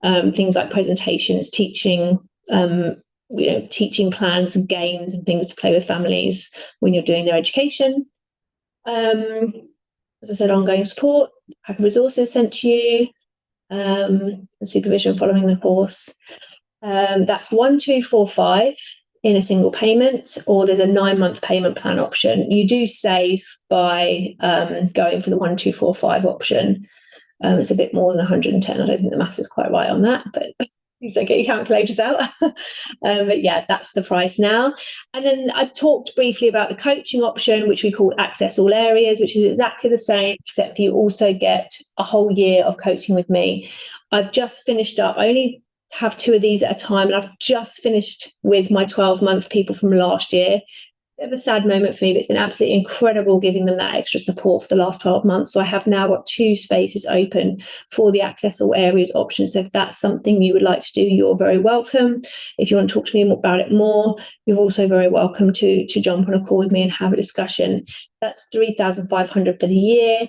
Things like presentations, teaching, teaching plans and games and things to play with families when you're doing their education. As I said, ongoing support, pack of resources sent to you, and supervision following the course. That's 1245 in a single payment, or there's a 9-month payment plan option. You do save by going for the 1245 option. It's a bit more than 110. I don't think the maths is quite right on that, but please don't get your calculators out. But yeah, that's the price now. And then I talked briefly about the coaching option, which we call Access All Areas, which is exactly the same, except you also get a whole year of coaching with me. I've just finished up. I only have 2 of these at a time, and I've just finished with my 12-month people from last year. Bit of a sad moment for me, but it's been absolutely incredible giving them that extra support for the last 12 months. So I have now got 2 spaces open for the Access All Areas option. So if that's something you would like to do, you're very welcome. If you want to talk to me about it more, you're also very welcome to jump on a call with me and have a discussion. That's 3,500 for the year,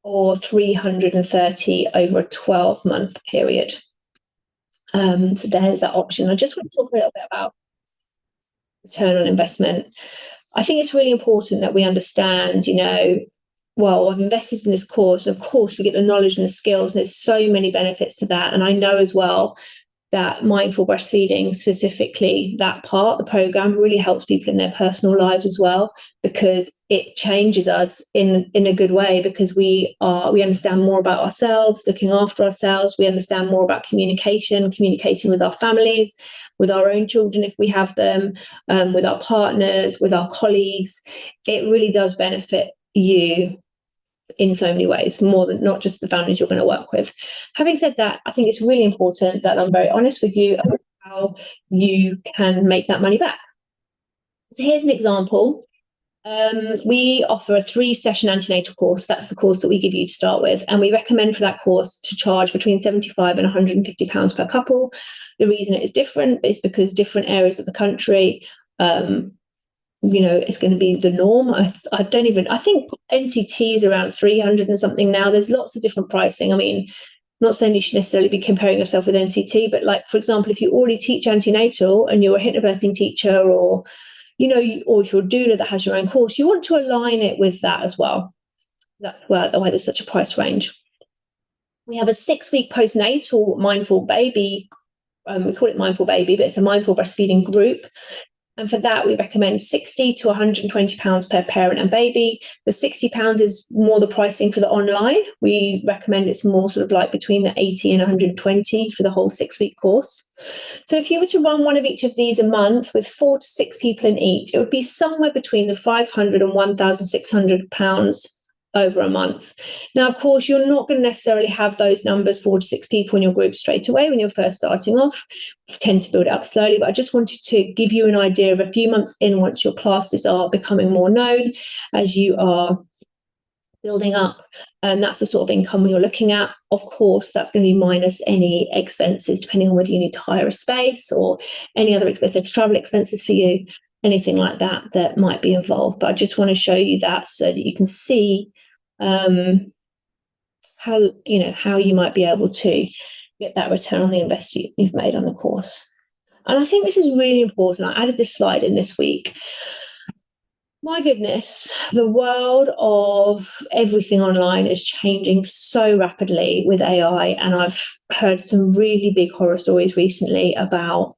or 330 over a 12-month period. So there's that option. I just want to talk a little bit about return on investment. I think it's really important that we understand, well, I've invested in this course. Of course, we get the knowledge and the skills, and there's so many benefits to that. And I know as well that mindful breastfeeding, specifically that part, the program, really helps people in their personal lives as well, because it changes us in a good way, because we understand more about ourselves, looking after ourselves. We understand more about communicating with our families, with our own children if we have them, with our partners, with our colleagues. It really does benefit you in so many ways, more than not just the families you're going to work with. Having said that, I think it's really important that I'm very honest with you about how you can make that money back. So here's an example. We offer a 3-session antenatal course. That's the course that we give you to start with. And we recommend for that course to charge between £75 and £150 per couple. The reason it is different is because different areas of the country, it's going to be the norm. I think NCT is around 300 and something now. There's lots of different pricing. I mean, I'm not saying you should necessarily be comparing yourself with NCT, but like, for example, if you already teach antenatal and you're a hypnobirthing teacher, or, or if you're a doula that has your own course, you want to align it with that as well. That's why there's such a price range. We have a 6-week postnatal mindful baby. We call it mindful baby, but it's a mindful breastfeeding group. And for that, we recommend £60 to £120 per parent and baby. The £60 is more the pricing for the online. We recommend it's more sort of like between the 80 and 120 for the whole 6-week course. So if you were to run one of each of these a month with 4 to 6 people in each, it would be somewhere between the £500 and £1,600 over a month. Now, of course, you're not going to necessarily have those numbers, 4 to 6 people in your group straight away when you're first starting off. You tend to build it up slowly, but I just wanted to give you an idea of a few months in, once your classes are becoming more known, as you are building up, and that's the sort of income you're looking at. Of course, that's going to be minus any expenses, depending on whether you need to hire a space or any other expenses, travel expenses for you, anything like that that might be involved. But I just want to show you that so that you can see how you might be able to get that return on the investment you've made on the course. And I think this is really important. I added this slide in this week. My goodness, the world of everything online is changing so rapidly with AI, and I've heard some really big horror stories recently about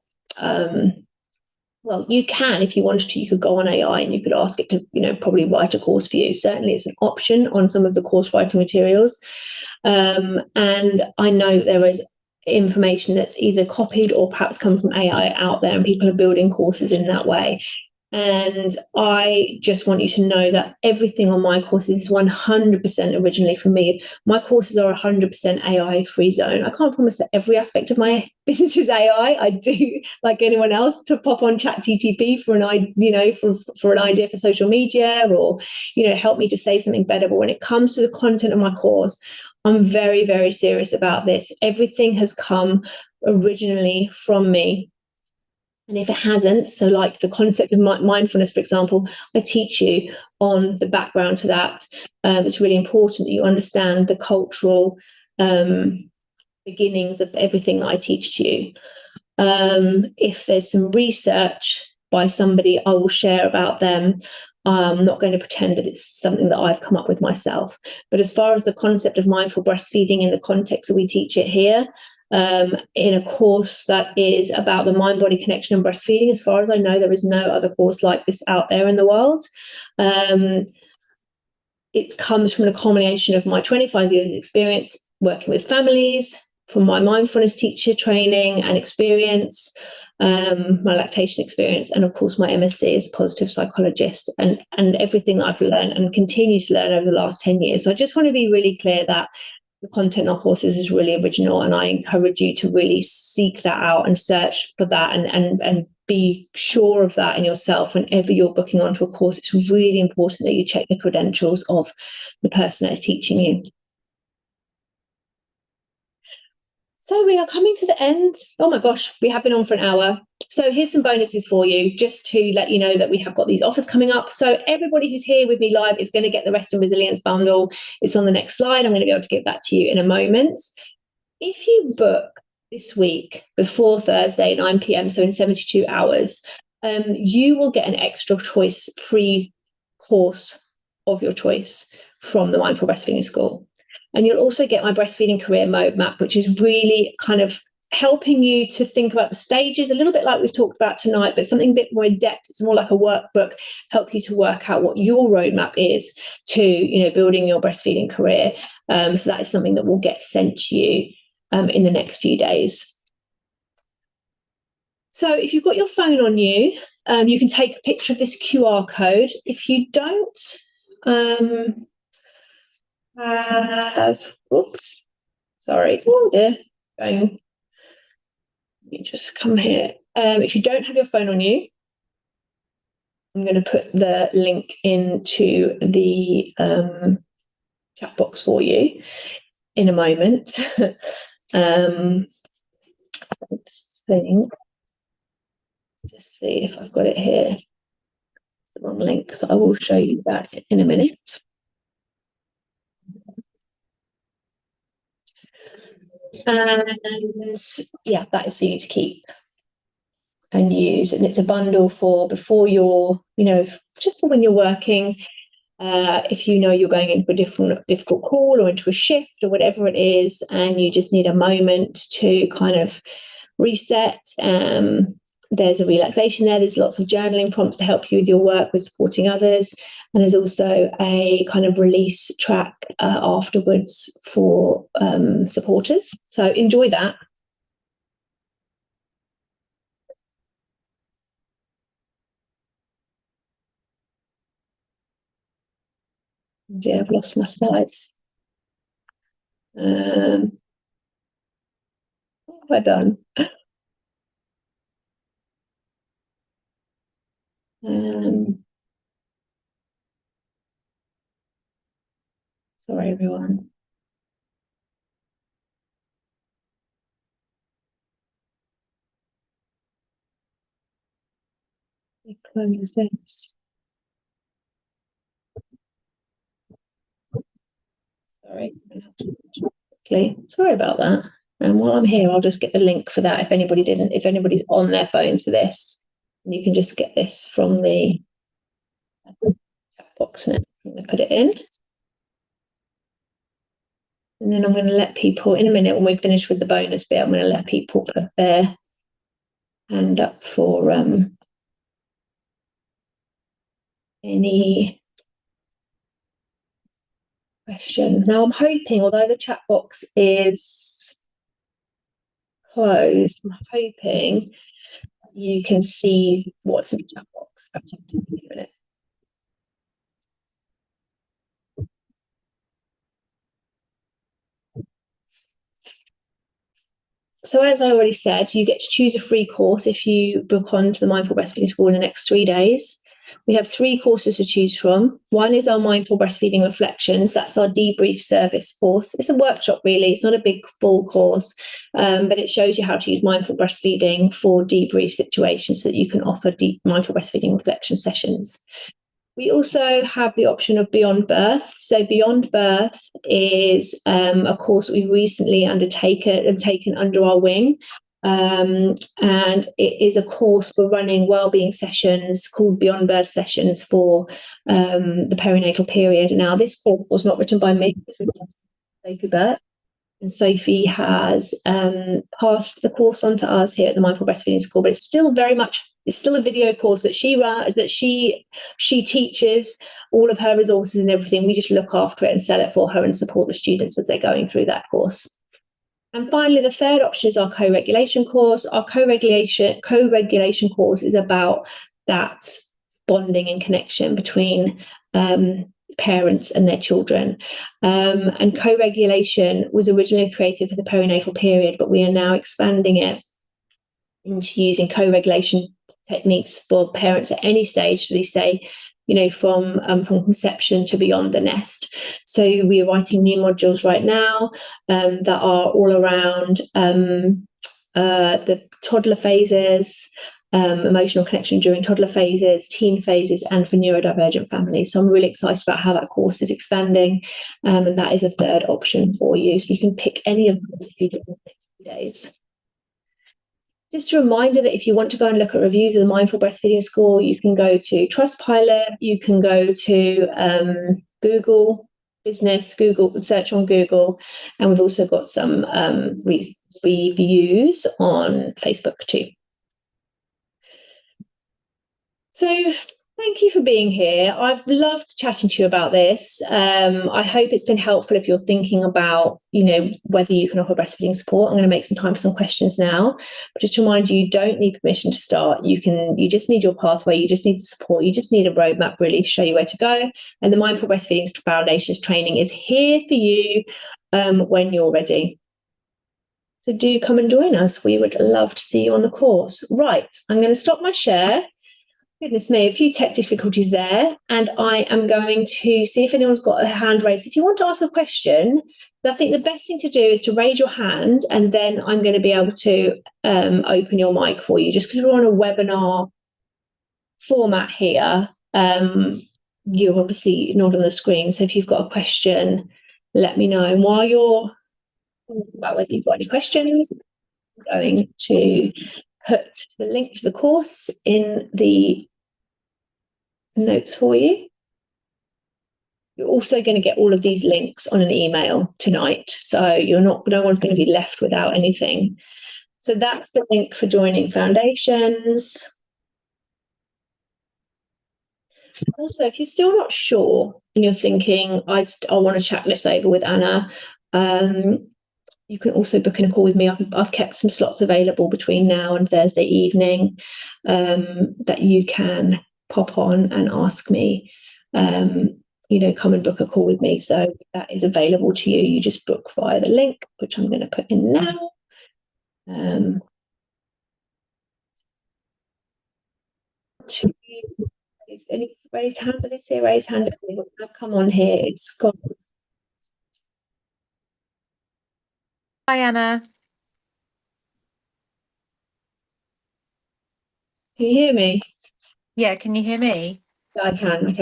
well, you can, if you wanted to, you could go on AI and you could ask it to, probably write a course for you. Certainly it's an option on some of the course writing materials. And I know that there is information that's either copied or perhaps comes from AI out there, and people are building courses in that way. And I just want you to know that everything on my courses is 100% originally from me. My courses are 100% AI free zone. I can't promise that every aspect of my business is AI. I do, like anyone else, to pop on ChatGPT for an idea, for an idea for social media, or help me to say something better. But when it comes to the content of my course, I'm very, very serious about this. Everything has come originally from me. And if it hasn't, so like the concept of mindfulness, for example, I teach you on the background to that. It's really important that you understand the cultural beginnings of everything that I teach to you. If there's some research by somebody, I will share about them. I'm not going to pretend that it's something that I've come up with myself. But as far as the concept of mindful breastfeeding in the context that we teach it here, in a course that is about the mind-body connection and breastfeeding, as far as I know, there is no other course like this out there in the world. It comes from a combination of my 25 years experience working with families, from my mindfulness teacher training and experience, my lactation experience, and of course my MSc as a positive psychologist, and everything that I've learned and continue to learn over the last 10 years. So I just want to be really clear that the content on courses is really original, and I encourage you to really seek that out and search for that, and be sure of that in yourself whenever you're booking onto a course. It's really important that you check the credentials of the person that is teaching you. So we are coming to the end. Oh my gosh, we have been on for an hour. So here's some bonuses for you, just to let you know that we have got these offers coming up. So everybody who's here with me live is going to get the Rest and Resilience bundle. It's on the next slide. I'm going to be able to give that to you in a moment. If you book this week before Thursday, 9 p.m, so in 72 hours, you will get an extra choice free course of your choice from the Mindful Breastfeeding School. And you'll also get my breastfeeding career mode map, which is really kind of helping you to think about the stages, a little bit like we've talked about tonight, but something a bit more in depth. It's more like a workbook, help you to work out what your roadmap is to, building your breastfeeding career. So that is something that will get sent to you in the next few days. So if you've got your phone on you, you can take a picture of this QR code. If you don't, oops, sorry, let me just come here. If you don't have your phone on you, I'm going to put the link into the chat box for you in a moment. Let's just see if I've got it here. The wrong link, so I will show you that in a minute. And yeah, that is for you to keep and use, and it's a bundle for before you're, just for when you're working. If you're going into a difficult call or into a shift or whatever it is, and you just need a moment to kind of reset, there's a relaxation there. There's lots of journaling prompts to help you with your work, with supporting others. And there's also a kind of release track afterwards for supporters. So enjoy that. Yeah, I've lost my slides. What have I done? Sorry, everyone. Close this. Sorry. Sorry about that. And while I'm here, I'll just get the link for that if anybody's on their phones for this. And you can just get this from the chat box now. I'm going to put it in. And then I'm going to let people, in a minute when we've finished with the bonus bit, I'm going to let people put their hand up for any question. Now I'm hoping, although the chat box is closed, I'm hoping you can see what's in the chat box. In a minute. So as I already said, you get to choose a free course if you book onto the Mindful Breastfeeding School in the next 3 days. We have 3 courses to choose from. One is our Mindful Breastfeeding Reflections. That's our debrief service course. It's a workshop, really. It's not a big full course, but it shows you how to use mindful breastfeeding for debrief situations so that you can offer deep mindful breastfeeding reflection sessions. We also have the option of Beyond Birth. So Beyond Birth is a course we've recently taken under our wing. And it is a course for running wellbeing sessions called Beyond Birth sessions for the perinatal period. Now, this course was not written by me, it was written by Sophie Burt. And Sophie has passed the course on to us here at the Mindful Breastfeeding School, but it's still a video course that she runs, that she teaches all of her resources and everything. We just look after it and sell it for her and support the students as they're going through that course. And finally, the third option is our co-regulation course. Our co-regulation course is about that bonding and connection between parents and their children. And co-regulation was originally created for the perinatal period, but we are now expanding it into using co-regulation techniques for parents at any stage, should we say, from conception to beyond the nest. So we are writing new modules right now that are all around the toddler phases, emotional connection during toddler phases, teen phases, and for neurodivergent families. So I'm really excited about how that course is expanding, and that is a third option for you. So you can pick any of those if you do in the next few days. Just a reminder that if you want to go and look at reviews of the Mindful Breastfeeding School, you can go to Trustpilot, you can go to Google Business, search on Google, and we've also got some reviews on Facebook too. So thank you for being here. I've loved chatting to you about this. I hope it's been helpful if you're thinking about, whether you can offer breastfeeding support. I'm going to make some time for some questions now. But just to remind you, you don't need permission to start. You just need your pathway. You just need the support. You just need a roadmap, really, to show you where to go. And the Mindful Breastfeeding Foundations training is here for you when you're ready. So do come and join us. We would love to see you on the course. Right, I'm going to stop my share. Goodness me, a few tech difficulties there. And I am going to see if anyone's got a hand raised. If you want to ask a question, I think the best thing to do is to raise your hand, and then I'm going to be able to open your mic for you. Just because we're on a webinar format here, you're obviously not on the screen. So if you've got a question, let me know. And while you're thinking about whether you've got any questions, I'm going to put the link to the course in the notes for you. You're also going to get all of these links on an email tonight, so no one's going to be left without anything. So that's the link for joining Foundations. Also, if you're still not sure and you're thinking, I want to chat this over with Anna, you can also book in a call with me. I've kept some slots available between now and Thursday evening that you can pop on and ask me come and book a call with me. So that is available to you. You just book via the link, which I'm going to put in now. Any raised hands? I did see a raised hand. I've come on here. It's gone. Hi, Anna. Can you hear me? Yeah, can you hear me? I can.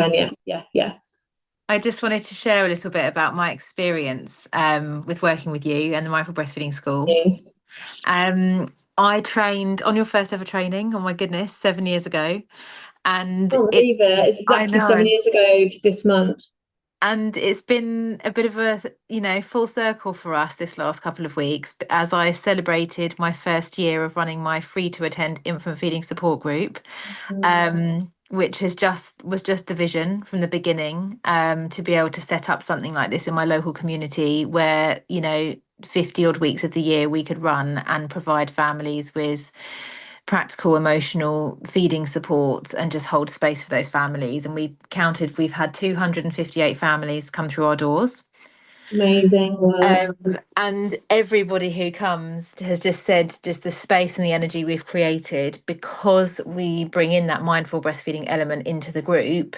Yeah. I just wanted to share a little bit about my experience with working with you and the Mindful Breastfeeding School. I trained on your first ever training, oh my goodness, 7 years ago. And I can't believe it. It's exactly 7 years ago to this month. And it's been a bit of a, full circle for us this last couple of weeks as I celebrated my first year of running my free to attend infant feeding support group, which was just the vision from the beginning, to be able to set up something like this in my local community where, 50 odd weeks of the year we could run and provide families with practical emotional feeding support and just hold space for those families. And we've had 258 families come through our doors. Amazing. Wow. And everybody who comes has just said just the space and the energy we've created, because we bring in that mindful breastfeeding element into the group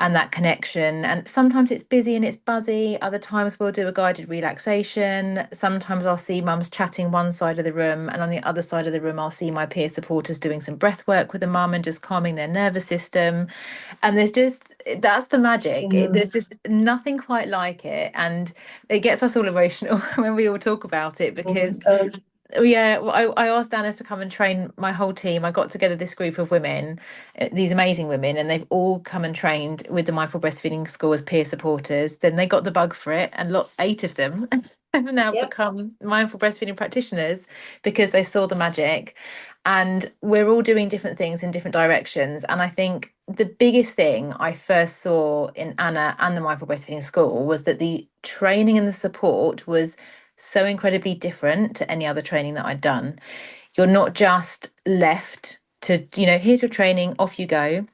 and that connection. And sometimes it's busy and it's buzzy. Other times we'll do a guided relaxation. Sometimes I'll see mums chatting one side of the room, and on the other side of the room I'll see my peer supporters doing some breath work with the mum and just calming their nervous system. And that's the magic. There's just nothing quite like it, and it gets us all emotional when we all talk about it, because I asked Anna to come and train my whole team. I got together this group of women, these amazing women, and they've all come and trained with the Mindful Breastfeeding School as peer supporters. Then they got the bug for it, and 8 of them have now become mindful breastfeeding practitioners because they saw the magic. And we're all doing different things in different directions. And I think the biggest thing I first saw in Anna and the Mindful Breastfeeding School was that the training and the support was so incredibly different to any other training that I'd done. You're not just left to, here's your training, off you go.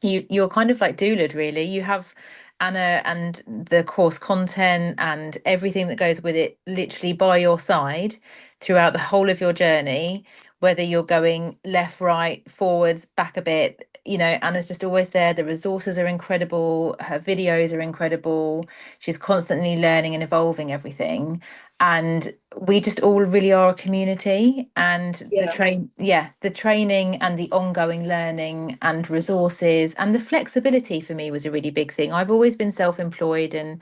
You're kind of like doulaed, really. You have Anna and the course content and everything that goes with it literally by your side throughout the whole of your journey, whether you're going left, right, forwards, back a bit. Anna's just always there. The resources are incredible. Her videos are incredible. She's constantly learning and evolving everything. And we just all really are a community. And the training and the ongoing learning and resources and the flexibility for me was a really big thing. I've always been self-employed, and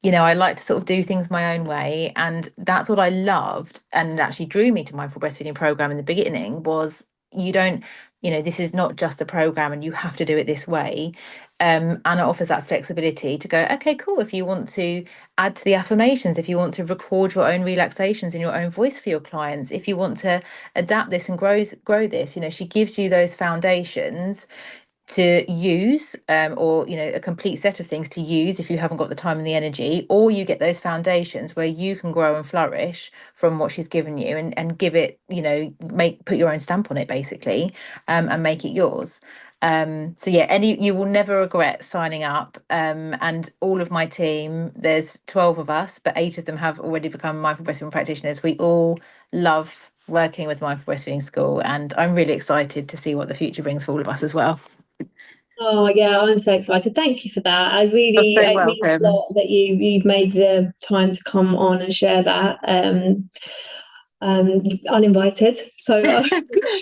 I like to sort of do things my own way, and that's what I loved and actually drew me to Mindful Breastfeeding program in the beginning. Was you don't, this is not just a program and you have to do it this way. And it offers that flexibility to go, okay, cool. If you want to add to the affirmations, if you want to record your own relaxations in your own voice for your clients, if you want to adapt this and grow this, she gives you those foundations to use, or a complete set of things to use if you haven't got the time and the energy, or you get those foundations where you can grow and flourish from what she's given you, and give it, put your own stamp on it basically, and make it yours. You will never regret signing up. And all of my team, there's 12 of us, but 8 of them have already become mindful breastfeeding practitioners. We all love working with Mindful Breastfeeding School, and I'm really excited to see what the future brings for all of us as well. Oh yeah, I'm so excited. Thank you for that. It means a lot that you've made the time to come on and share that. Uninvited. So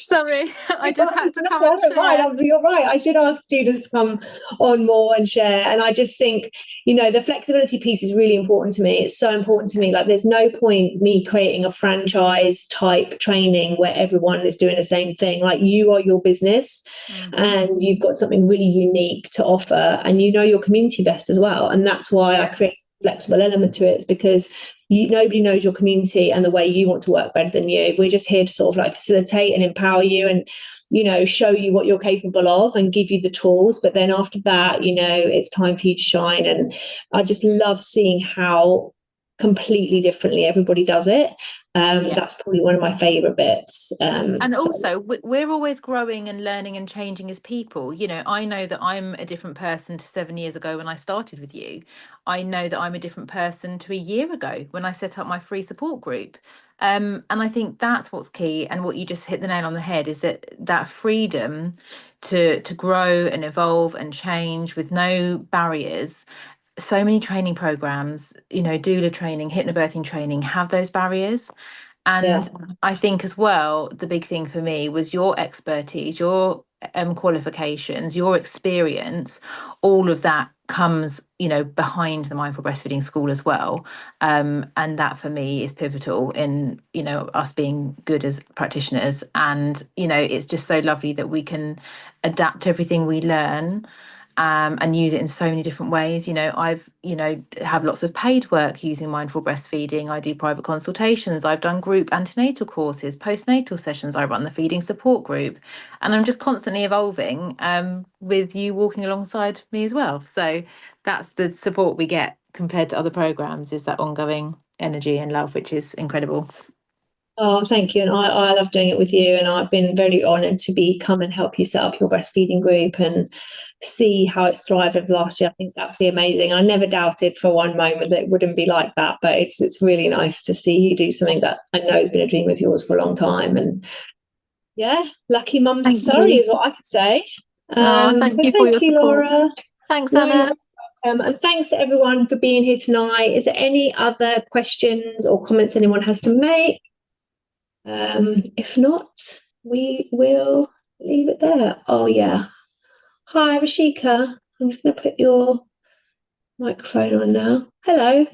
sorry, I just had to come and share. You're right. I should ask students to come on more and share. And I just think, the flexibility piece is really important to me. It's so important to me. Like, there's no point me creating a franchise type training where everyone is doing the same thing. Like, you are your business, and you've got something really unique to offer, and your community best as well. And that's why I create a flexible element to it. It's because nobody knows your community and the way you want to work better than you. We're just here to sort of like facilitate and empower you, and show you what you're capable of and give you the tools. But then after that, it's time for you to shine. And I just love seeing how completely differently. Everybody does it. That's probably one of my favorite bits. And also, we're always growing and learning and changing as people. You know, I know that I'm a different person to 7 years ago when I started with you. I know that I'm a different person to a year ago when I set up my free support group. And I think that's what's key. And what you just hit the nail on the head is that freedom to grow and evolve and change with no barriers. So many training programs, you know, doula training, hypnobirthing training have those barriers. And I think as well, the big thing for me was your expertise, your qualifications, your experience, all of that comes, you know, behind the mindful breastfeeding school as well. And that for me is pivotal in, you know, us being good as practitioners. And, you know, it's just so lovely that we can adapt everything we learn and use it in so many different ways. You know, I've, you know, have lots of paid work using mindful breastfeeding. I do private consultations. I've done group antenatal courses, postnatal sessions. I run the feeding support group, and I'm just constantly evolving with you walking alongside me as well. So that's the support we get compared to other programs, is that ongoing energy and love, which is incredible. Oh, thank you. And I love doing it with you. And I've been very honoured to come and help you set up your breastfeeding group and see how it's thrived over the last year. I think it's absolutely amazing. I never doubted for one moment that it wouldn't be like that. But it's really nice to see you do something that I know has been a dream of yours for a long time. And yeah, lucky mums of Surrey is what I could say. Thank you for your support. Laura. Thanks, No, Anna. and thanks to everyone for being here tonight. Is there any other questions or comments anyone has to make? If not, we will leave it there. Oh yeah. Hi, Rashika. I'm just going to put your microphone on now. Hello. I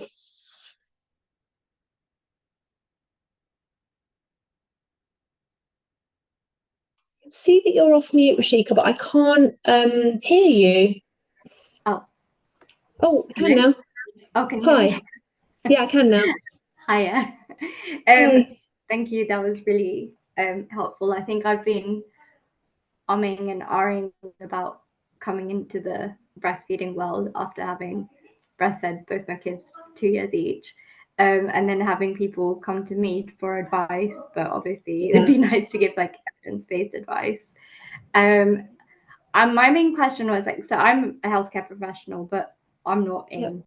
can see that you're off mute, Rashika, but I can't hear you. Oh, I can now. Oh, can you Hi. hear me? Yeah, I can now. Hiya. Hi. Thank you. That was really helpful. I think I've been umming and ahhing about coming into the breastfeeding world after having breastfed both my kids 2 years each. And then having people come to me for advice, but obviously it'd be nice to give like evidence-based advice. And my main question was like, so I'm a healthcare professional, but I'm not in